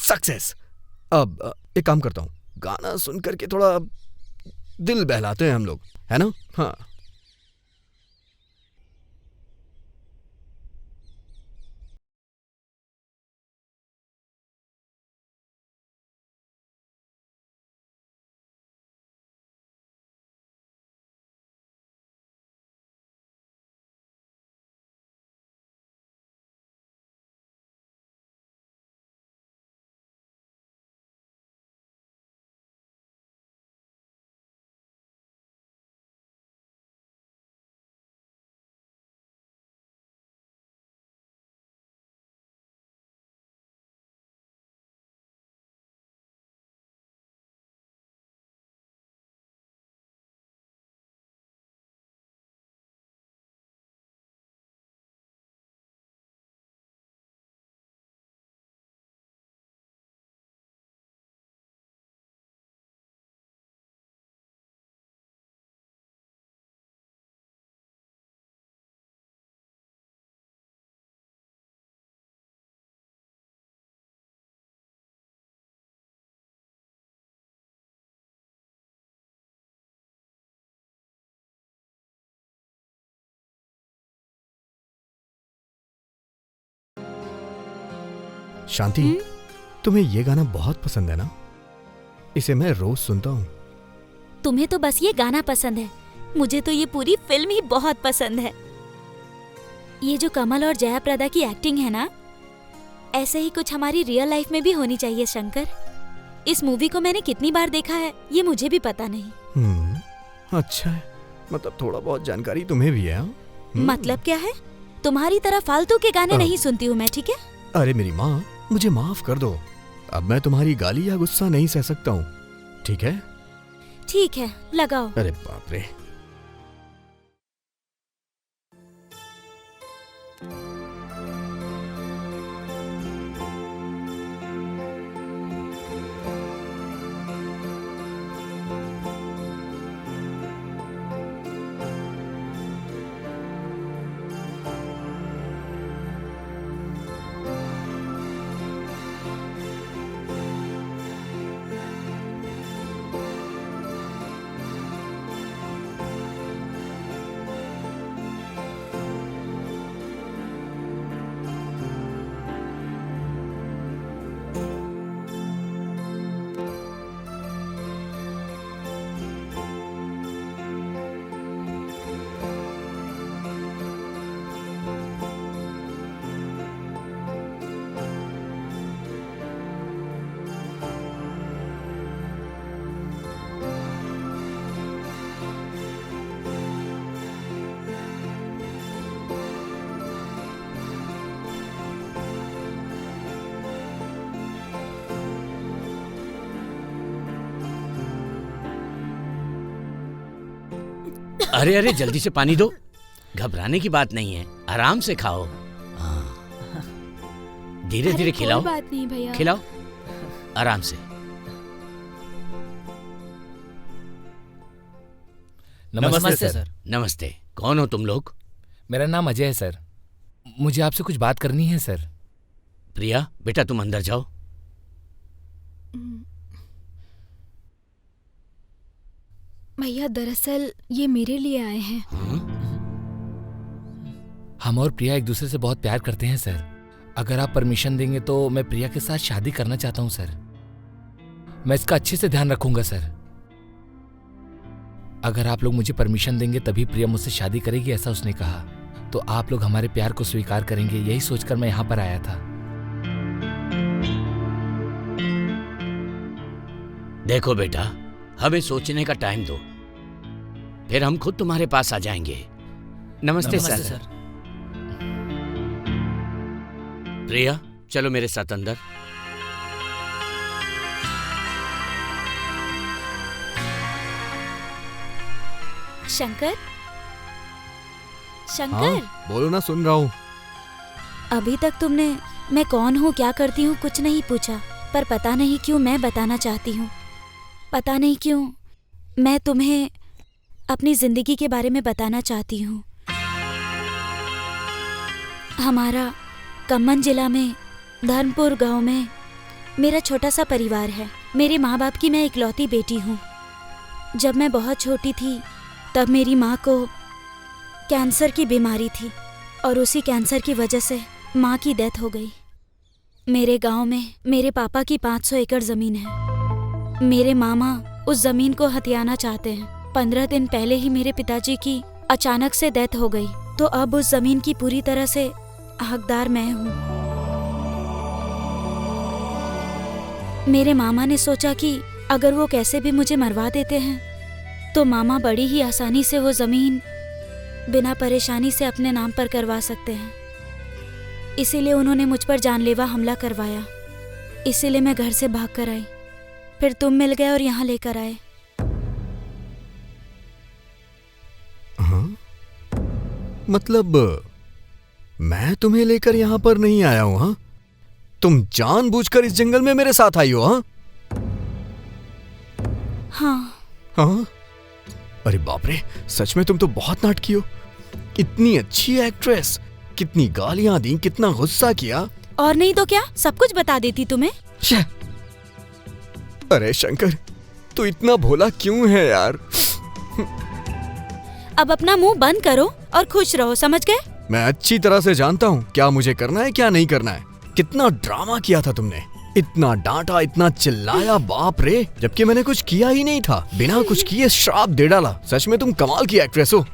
सक्सेस। अब एक काम करता हूँ, गाना सुन करके थोड़ा दिल बहलाते हैं हम लोग, है ना? हाँ। शांति, तुम्हें ये गाना बहुत पसंद है ना? इसे मैं रोज सुनता हूँ। तुम्हें तो बस ये गाना पसंद है, मुझे तो ये पूरी फिल्म ही बहुत पसंद है। ये जो कमल और जया प्रदा की एक्टिंग है ना, ऐसे ही कुछ हमारी रियल लाइफ में भी होनी चाहिए शंकर। इस मूवी को मैंने कितनी बार देखा है ये मुझे भी पता नहीं। अच्छा है, मतलब थोड़ा बहुत जानकारी तुम्हें भी है। मतलब क्या है? तुम्हारी तरह फालतू के गाने नहीं सुनती हूँ मैं, ठीक है? अरे मेरी माँ, मुझे माफ कर दो, अब मैं तुम्हारी गाली या गुस्सा नहीं सह सकता हूँ, ठीक है? ठीक है, लगाओ। अरे बाप रे। अरे अरे जल्दी से पानी दो, घबराने की बात नहीं है, आराम से खाओ। धीरे धीरे खिलाओ। कोई बात नहीं भैया, खिलाओ आराम से। नमस्ते सर। नमस्ते, कौन हो तुम लोग? मेरा नाम अजय है सर, मुझे आपसे कुछ बात करनी है सर। प्रिया बेटा तुम अंदर जाओ। भैया दरअसल ये मेरे लिए आए हैं। हम और प्रिया एक दूसरे से बहुत प्यार करते हैं सर। अगर आप परमिशन देंगे तो मैं प्रिया के साथ शादी करना चाहता हूं सर। मैं इसका अच्छे से ध्यान रखूंगा सर। अगर आप लोग मुझे परमिशन देंगे तभी प्रिया मुझसे शादी करेगी, ऐसा उसने कहा। तो आप लोग हमारे प्यार को स्वीकार करेंगे, यही सोचकर मैं यहां पर आया था। देखो बेटा, हमें सोचने का टाइम दो, फिर हम खुद तुम्हारे पास आ जाएंगे। नमस्ते सर। प्रिया चलो मेरे साथ अंदर। शंकर, शंकर। हाँ, बोलो ना, सुन रहा हूँ। अभी तक तुमने मैं कौन हूँ, क्या करती हूँ कुछ नहीं पूछा, पर पता नहीं क्यों मैं बताना चाहती हूँ। पता नहीं क्यों मैं तुम्हें अपनी जिंदगी के बारे में बताना चाहती हूँ। हमारा कम्मन जिला में धर्मपुर गांव में मेरा छोटा सा परिवार है। मेरे माँ बाप की मैं इकलौती बेटी हूँ। जब मैं बहुत छोटी थी तब मेरी माँ को कैंसर की बीमारी थी और उसी कैंसर की वजह से माँ की डेथ हो गई। मेरे गांव में मेरे पापा की 500 एकड़ जमीन है। मेरे मामा उस जमीन को हथियाना चाहते हैं। 15 दिन पहले ही मेरे पिताजी की अचानक से डेथ हो गई, तो अब उस जमीन की पूरी तरह से हकदार मैं हूँ। मेरे मामा ने सोचा कि अगर वो कैसे भी मुझे मरवा देते हैं तो मामा बड़ी ही आसानी से वो जमीन बिना परेशानी से अपने नाम पर करवा सकते हैं। इसीलिए उन्होंने मुझ पर जानलेवा हमला करवाया। इसीलिए मैं घर से भाग कर आई। फिर तुम मिल गए और यहाँ लेकर आए। हाँ? मतलब मैं तुम्हें लेकर यहाँ पर नहीं आया हूँ? हाँ, तुम जानबूझकर इस जंगल में मेरे साथ आई हो? हाँ हाँ। हाँ? अरे बाप रे, सच में तुम तो बहुत नाटकी हो। इतनी अच्छी एक्ट्रेस, कितनी गालियां दी, कितना गुस्सा किया। और नहीं तो क्या, सब कुछ बता देती तुम्हें। अरे शंकर, तू इतना भोला क्यों है यार? अब अपना मुंह बंद करो और खुश रहो, समझ गए? मैं अच्छी तरह से जानता हूँ क्या मुझे करना है क्या नहीं करना है। कितना ड्रामा किया था तुमने, इतना डांटा, इतना चिल्लाया, बाप रे, जबकि मैंने कुछ किया ही नहीं था। बिना कुछ किए श्राप दे डाला। सच में तुम कमाल की एक्ट्रेस हो।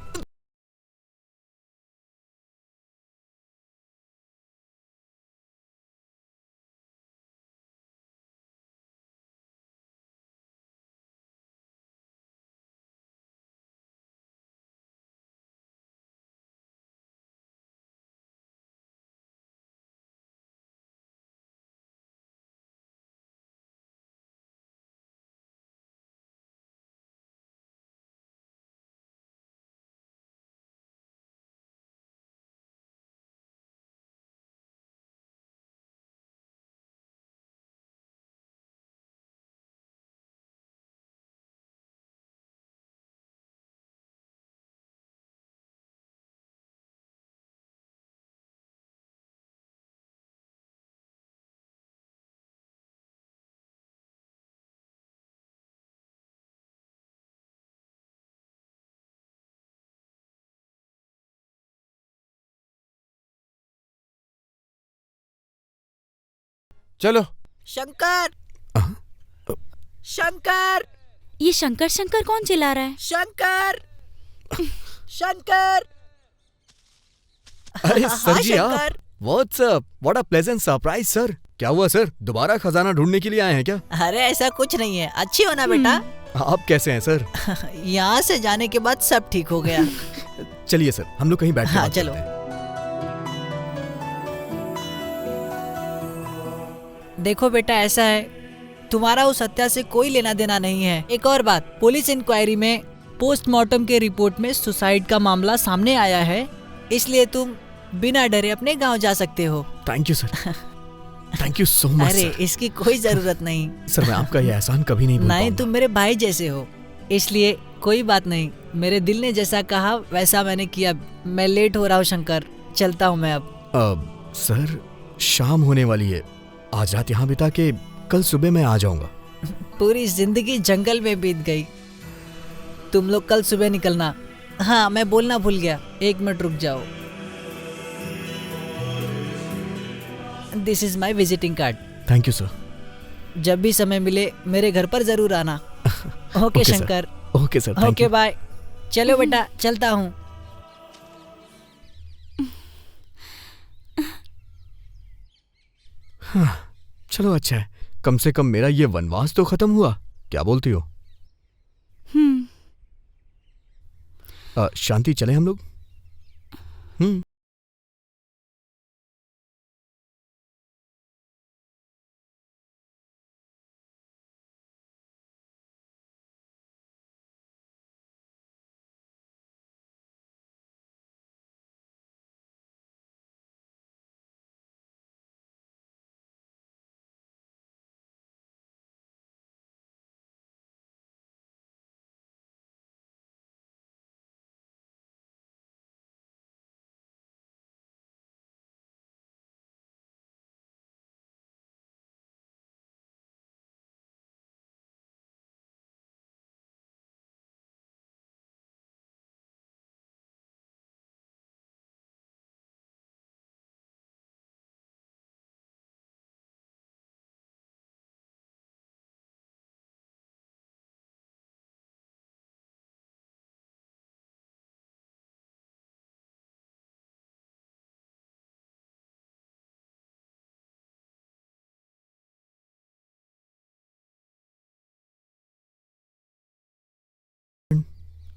चलो। शंकर, शंकर, ये शंकर शंकर कौन चिल्ला रहा है? शंकर, शंकर। अरे सर जी, आप Shankar. What's up, what a pleasant surprise sir. क्या हुआ सर, दोबारा खजाना ढूंढने के लिए आए हैं क्या? अरे ऐसा कुछ नहीं है, अच्छी हो ना बेटा? आप कैसे हैं सर? यहाँ से जाने के बाद सब ठीक हो गया। चलिए सर, हम लोग कहीं बैठ के हाँ बात चलो। करते हैं। देखो बेटा, ऐसा है, तुम्हारा उस हत्या से कोई लेना देना नहीं है। एक और बात, पुलिस इंक्वायरी में पोस्टमार्टम के रिपोर्ट में सुसाइड का मामला सामने आया है, इसलिए तुम बिना डरे अपने गांव जा सकते हो। Thank you sir, thank you so much. अरे इसकी कोई जरूरत नहीं। सर, मैं आपका ये एहसान कभी नहीं भूल नहीं, पाऊंगा। तुम मेरे भाई जैसे हो, इसलिए कोई बात नहीं। मेरे दिल ने जैसा कहा वैसा मैंने किया। मैं लेट हो रहा हूँ शंकर, चलता हूँ मैं अब। सर, शाम होने वाली है। आज रात यहाँ बिता के कल सुबह मैं आ जाऊंगा। पूरी जिंदगी जंगल में बीत गई, तुम लोग कल सुबह निकलना। हाँ, मैं बोलना भूल गया, 1 मिनट रुक जाओ। This is my visiting card. Thank you sir. जब भी समय मिले मेरे घर पर जरूर आना। Okay sir. Shankar. Okay sir, thank okay you. Bye. चलो बेटा, चलता हूँ। हाँ, चलो अच्छा है, कम से कम मेरा ये वनवास तो खत्म हुआ। क्या बोलती हो? शांति, चले हम लोग?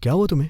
क्या हुआ तुम्हें?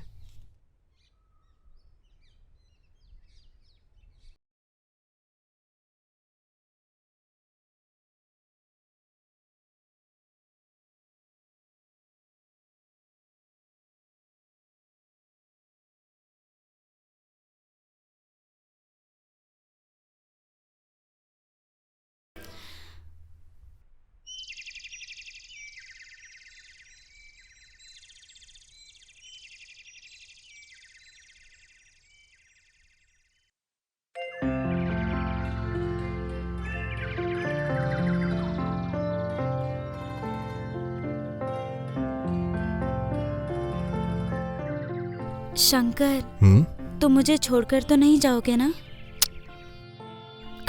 शंकर, हम्म? तुम मुझे छोड़कर तो नहीं जाओगे ना?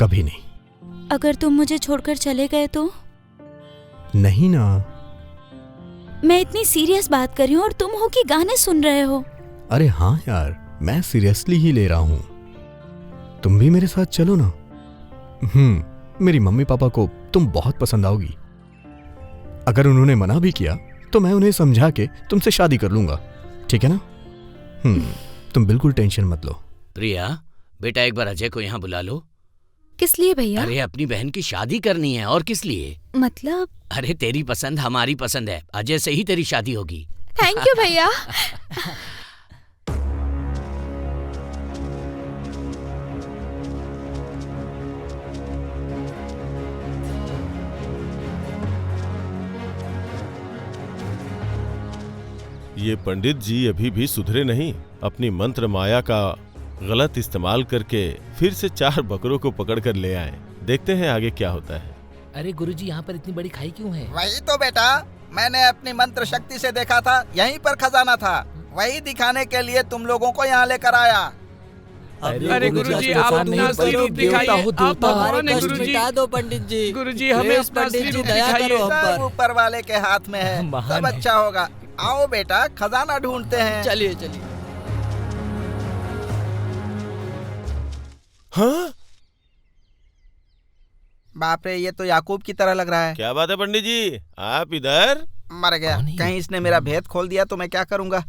कभी नहीं। अगर तुम मुझे छोड़कर चले गए तो? नहीं ना। मैं इतनी सीरियस बात कर रही हूँ और तुम हो कि गाने सुन रहे हो। अरे हाँ यार, मैं सीरियसली ही ले रहा हूँ। तुम भी मेरे साथ चलो ना। मेरी मम्मी पापा को तुम बहुत पसंद आओगी। अगर उन्होंने मना भी किया तो मैं उन्हें समझा के तुमसे शादी कर लूंगा, ठीक है ना? तुम बिल्कुल टेंशन मत लो। प्रिया, बेटा एक बार अजय को यहाँ बुला लो। किस लिए भैया? अरे अपनी बहन की शादी करनी है, और किस लिए? मतलब? अरे तेरी पसंद हमारी पसंद है, अजय से ही तेरी शादी होगी। थैंक यू भैया। ये पंडित जी अभी भी सुधरे नहीं। अपनी मंत्र माया का गलत इस्तेमाल करके फिर से 4 बकरों को पकड़ कर ले आए। देखते हैं आगे क्या होता है। अरे गुरुजी, यहाँ पर इतनी बड़ी खाई क्यों है? वही तो बेटा, मैंने अपनी मंत्र शक्ति से देखा था, यहीं पर खजाना था। वही दिखाने के लिए तुम लोगों को यहाँ लेकर आया। अरे गुरुजी, आप अपना असली रूप दिखाइए। आप हमारे कष्ट मिटा दो पंडित जी। गुरुजी, हमें अपना पंडित असली जी रूप दया करो हम सब पर। ऊपर वाले के हाथ में है, महान सब है। अच्छा होगा। आओ बेटा, खजाना ढूंढते हैं। चलिए चलिए। हाँ? बाप रे, ये तो याकूब की तरह लग रहा है। क्या बात है पंडित जी, आप इधर? मर गया। कहीं इसने मेरा भेद खोल दिया तो मैं क्या करूंगा?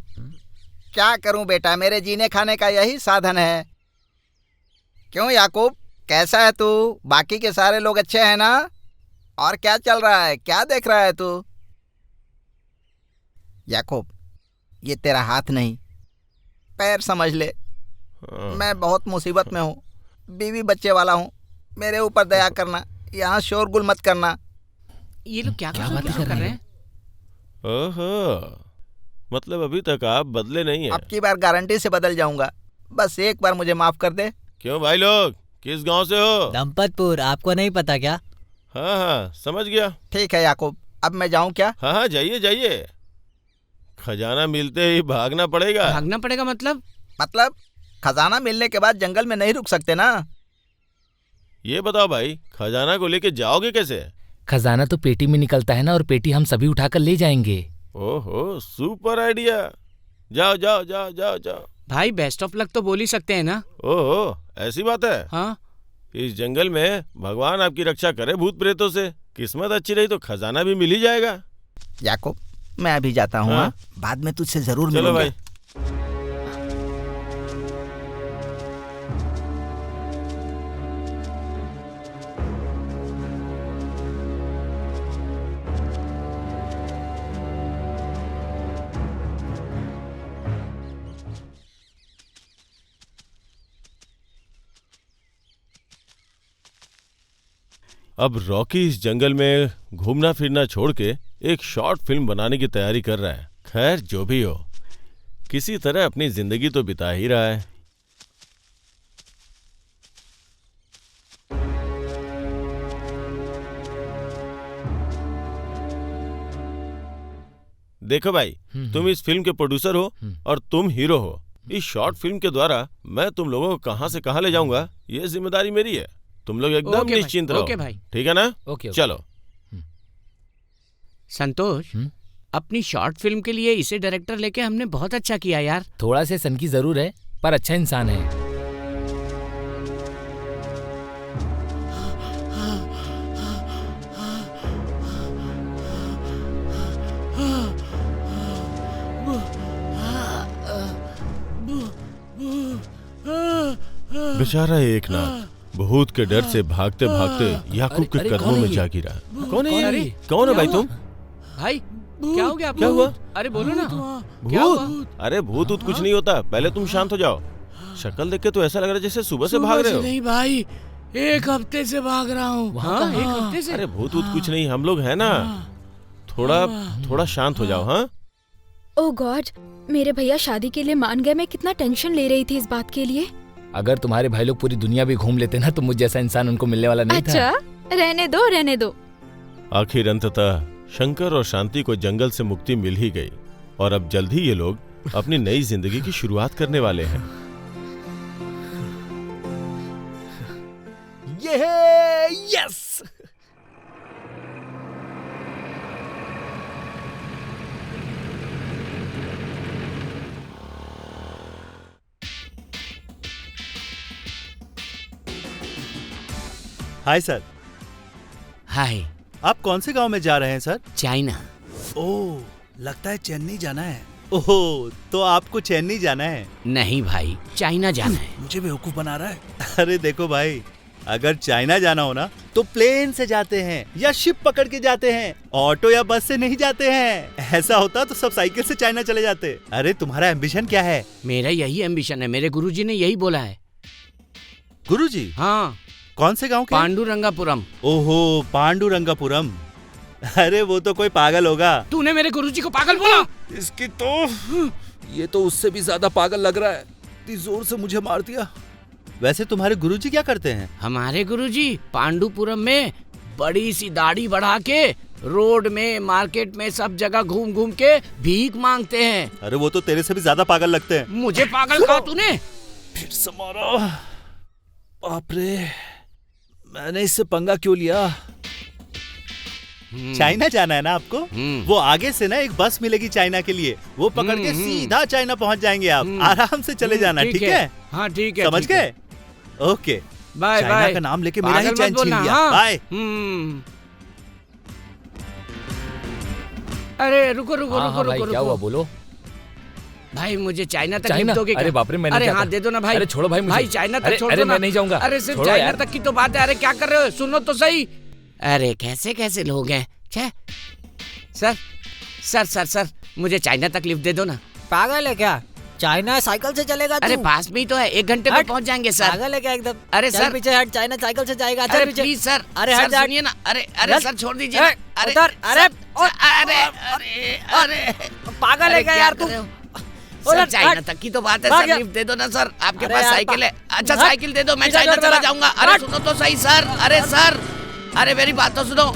क्या करूं बेटा, मेरे जीने खाने का यही साधन है। क्यों याकूब, कैसा है तू? बाकी के सारे लोग अच्छे हैं ना? और क्या चल रहा है, क्या देख रहा है तू? याकूब, ये तेरा हाथ नहीं, पैर समझ ले। मैं बहुत मुसीबत में हूँ, बीवी बच्चे वाला हूँ। मेरे ऊपर दया करना, यहाँ शोरगुल मत करना। ये लोग क्या बात कर रहे हैं? ओहो, मतलब अभी तक आप बदले नहीं हैं। अब की बार गारंटी से बदल जाऊंगा, बस एक बार मुझे माफ कर दे। क्यों भाई लोग, किस गांव से हो? दंपतपुर, आपको नहीं पता क्या? हाँ हाँ, समझ गया। ठीक है याकूब, अब मैं जाऊं क्या? हाँ हाँ, जाइए जाइए। खजाना मिलते ही भागना पड़ेगा। भागना पड़ेगा मतलब? मतलब खजाना मिलने के बाद जंगल में नहीं रुक सकते ना? ये बताओ भाई, खजाना को लेके जाओगे कैसे? खजाना तो पेटी में निकलता है ना, और पेटी हम सभी उठाकर ले जाएंगे। ओहो, सुपर आइडिया। जाओ जाओ जाओ जाओ जाओ। भाई बेस्ट ऑफ लक तो बोल ही सकते हैं ना? ओहो, ऐसी बात है? हाँ। इस जंगल में भगवान आपकी रक्षा करे भूत प्रेतों से। किस्मत अच्छी रही तो खजाना भी मिल ही जाएगा। याकूब, मैं अभी जाता हूँ। हाँ? बाद में तुझसे जरूर चलो मिलूंगा। भाई। अब रॉकी इस जंगल में घूमना फिरना छोड़ के एक शॉर्ट फिल्म बनाने की तैयारी कर रहा है। खैर जो भी हो, किसी तरह अपनी जिंदगी तो बिता ही रहा है। देखो भाई, तुम इस फिल्म के प्रोड्यूसर हो और तुम हीरो हो। इस शॉर्ट फिल्म के द्वारा मैं तुम लोगों को कहां से कहां ले जाऊंगा, ये जिम्मेदारी मेरी है। तुम लोग एकदम निश्चिंत रहो। ओके भाई। ठीक है ना? ओके। चलो। संतोष, अपनी शॉर्ट फिल्म के लिए इसे डायरेक्टर लेके हमने बहुत अच्छा किया यार। थोड़ा से सनकी जरूर है, पर अच्छा इंसान है। बेचारा एकनाथ भूत के डर से भागते भागते याकूब के कदमों में जा गिरा। कौन है ये? कौन है भाई तुम? भाई क्या हो गया? क्या हुआ? अरे बोलो ना। भूत? अरे भूत कुछ नहीं होता, पहले तुम शांत हो जाओ। शक्ल देख के तो ऐसा लग रहा है जैसे सुबह से भाग रहे हो। नहीं भाई, 1 हफ्ते से भाग रहा हूँ। 1 हफ्ते से? अरे भूत कुछ नहीं, हम लोग हैं ना। थोड़ा शांत हो जाओ। हाँ ओह गॉड, मेरे भैया शादी के लिए मान गए। मैं कितना टेंशन ले रही थी इस बात के लिए। अगर तुम्हारे भाई लोग पूरी दुनिया भी घूम लेते ना तो मुझ जैसा इंसान उनको मिलने वाला नहीं था। अच्छा, रहने दो। आखिर अंततः शंकर और शांति को जंगल से मुक्ति मिल ही गई और अब जल्द ही ये लोग अपनी नई जिंदगी की शुरुआत करने वाले हैं। यस। Hi sir. हाय। आप कौन से गांव में जा रहे हैं सर? चाइना। ओह, लगता है चेन्नई जाना है। ओह, तो आपको चेन्नई जाना है? नहीं भाई, चाइना जाना है। मुझे बेवकूफ बना रहा है। अरे देखो भाई, अगर चाइना जाना हो ना तो प्लेन से जाते हैं या शिप पकड़ के जाते हैं, ऑटो या बस से नहीं जाते हैं। ऐसा होता तो सब साइकिल से चाइना चले जाते। अरे तुम्हारा एम्बिशन क्या है? मेरा यही एम्बिशन है, मेरे गुरुजी ने यही बोला है। गुरुजी? हाँ। कौन से गांव के? पांडुरंगापुरम। ओहो, पांडुरंगापुरम। अरे वो तो कोई पागल होगा। तूने मेरे गुरुजी को पागल बोला? इसकी तो ये तो उससे भी ज्यादा पागल लग रहा है। इतनी जोर से मुझे मार दिया। वैसे तुम्हारे गुरुजी क्या करते हैं? हमारे गुरुजी पांडुपुरम में बड़ी सी दाढ़ी बढ़ा के रोड में, मार्केट में, सब जगह घूम घूम के भीख मांगते हैं। अरे वो तो तेरे से भी ज्यादा पागल लगते हैं। मुझे पागल कहा तूने? फिर से मारा। बाप रे, मैंने इससे पंगा क्यों लिया? चाइना जाना है ना आपको? वो आगे से ना एक बस मिलेगी चाइना के लिए, वो पकड़ के सीधा चाइना पहुंच जाएंगे आप। आराम से चले जाना, ठीक है? हाँ ठीक है। समझ गए? Okay bye. चाइना का नाम लेके मेरा ही चैन छीन लिया। बाय। अरे रुको। क्या हुआ बोलो? भाई मुझे चाइना तक लिफ्ट दोगे क्या? अरे बाप रे, मैं नहीं अरे जाता। हाँ दे दो ना भाई। अरे छोड़ो भाई मुझे। भाई चाइना तक छोड़ दो अरे ना। मैं नहीं जाऊंगा। अरे सिर्फ छोड़ो चाइना यार। तक की तो बात है। अरे क्या कर रहे हो? सुनो तो सही। अरे कैसे कैसे लोग हैं। सर मुझे चाइना तक लिफ्ट दे दो ना। पागल है क्या? चाइना साइकिल से चलेगा तू? अरे पास में ही तो है, 1 घंटे में पहुंच जाएंगे सर। पागल है क्या एकदम? अरे चल सर पीछे हट, चाइना साइकिल से जाएगा। अरे प्लीज सर। अरे सर हट जा। सुनिए ना। अरे सर छोड़ दीजिए। अरे अरे पागल है क्या यार तू? सर चाइना तक की तो बात है सर, लिफ्ट दे दो ना सर। आपके पास साइकिल है? अच्छा साइकिल दे दो, मैं चाइना चला जाऊंगा। अरे सुनो तो सही सर। अरे सर, अरे मेरी बात तो सुनो।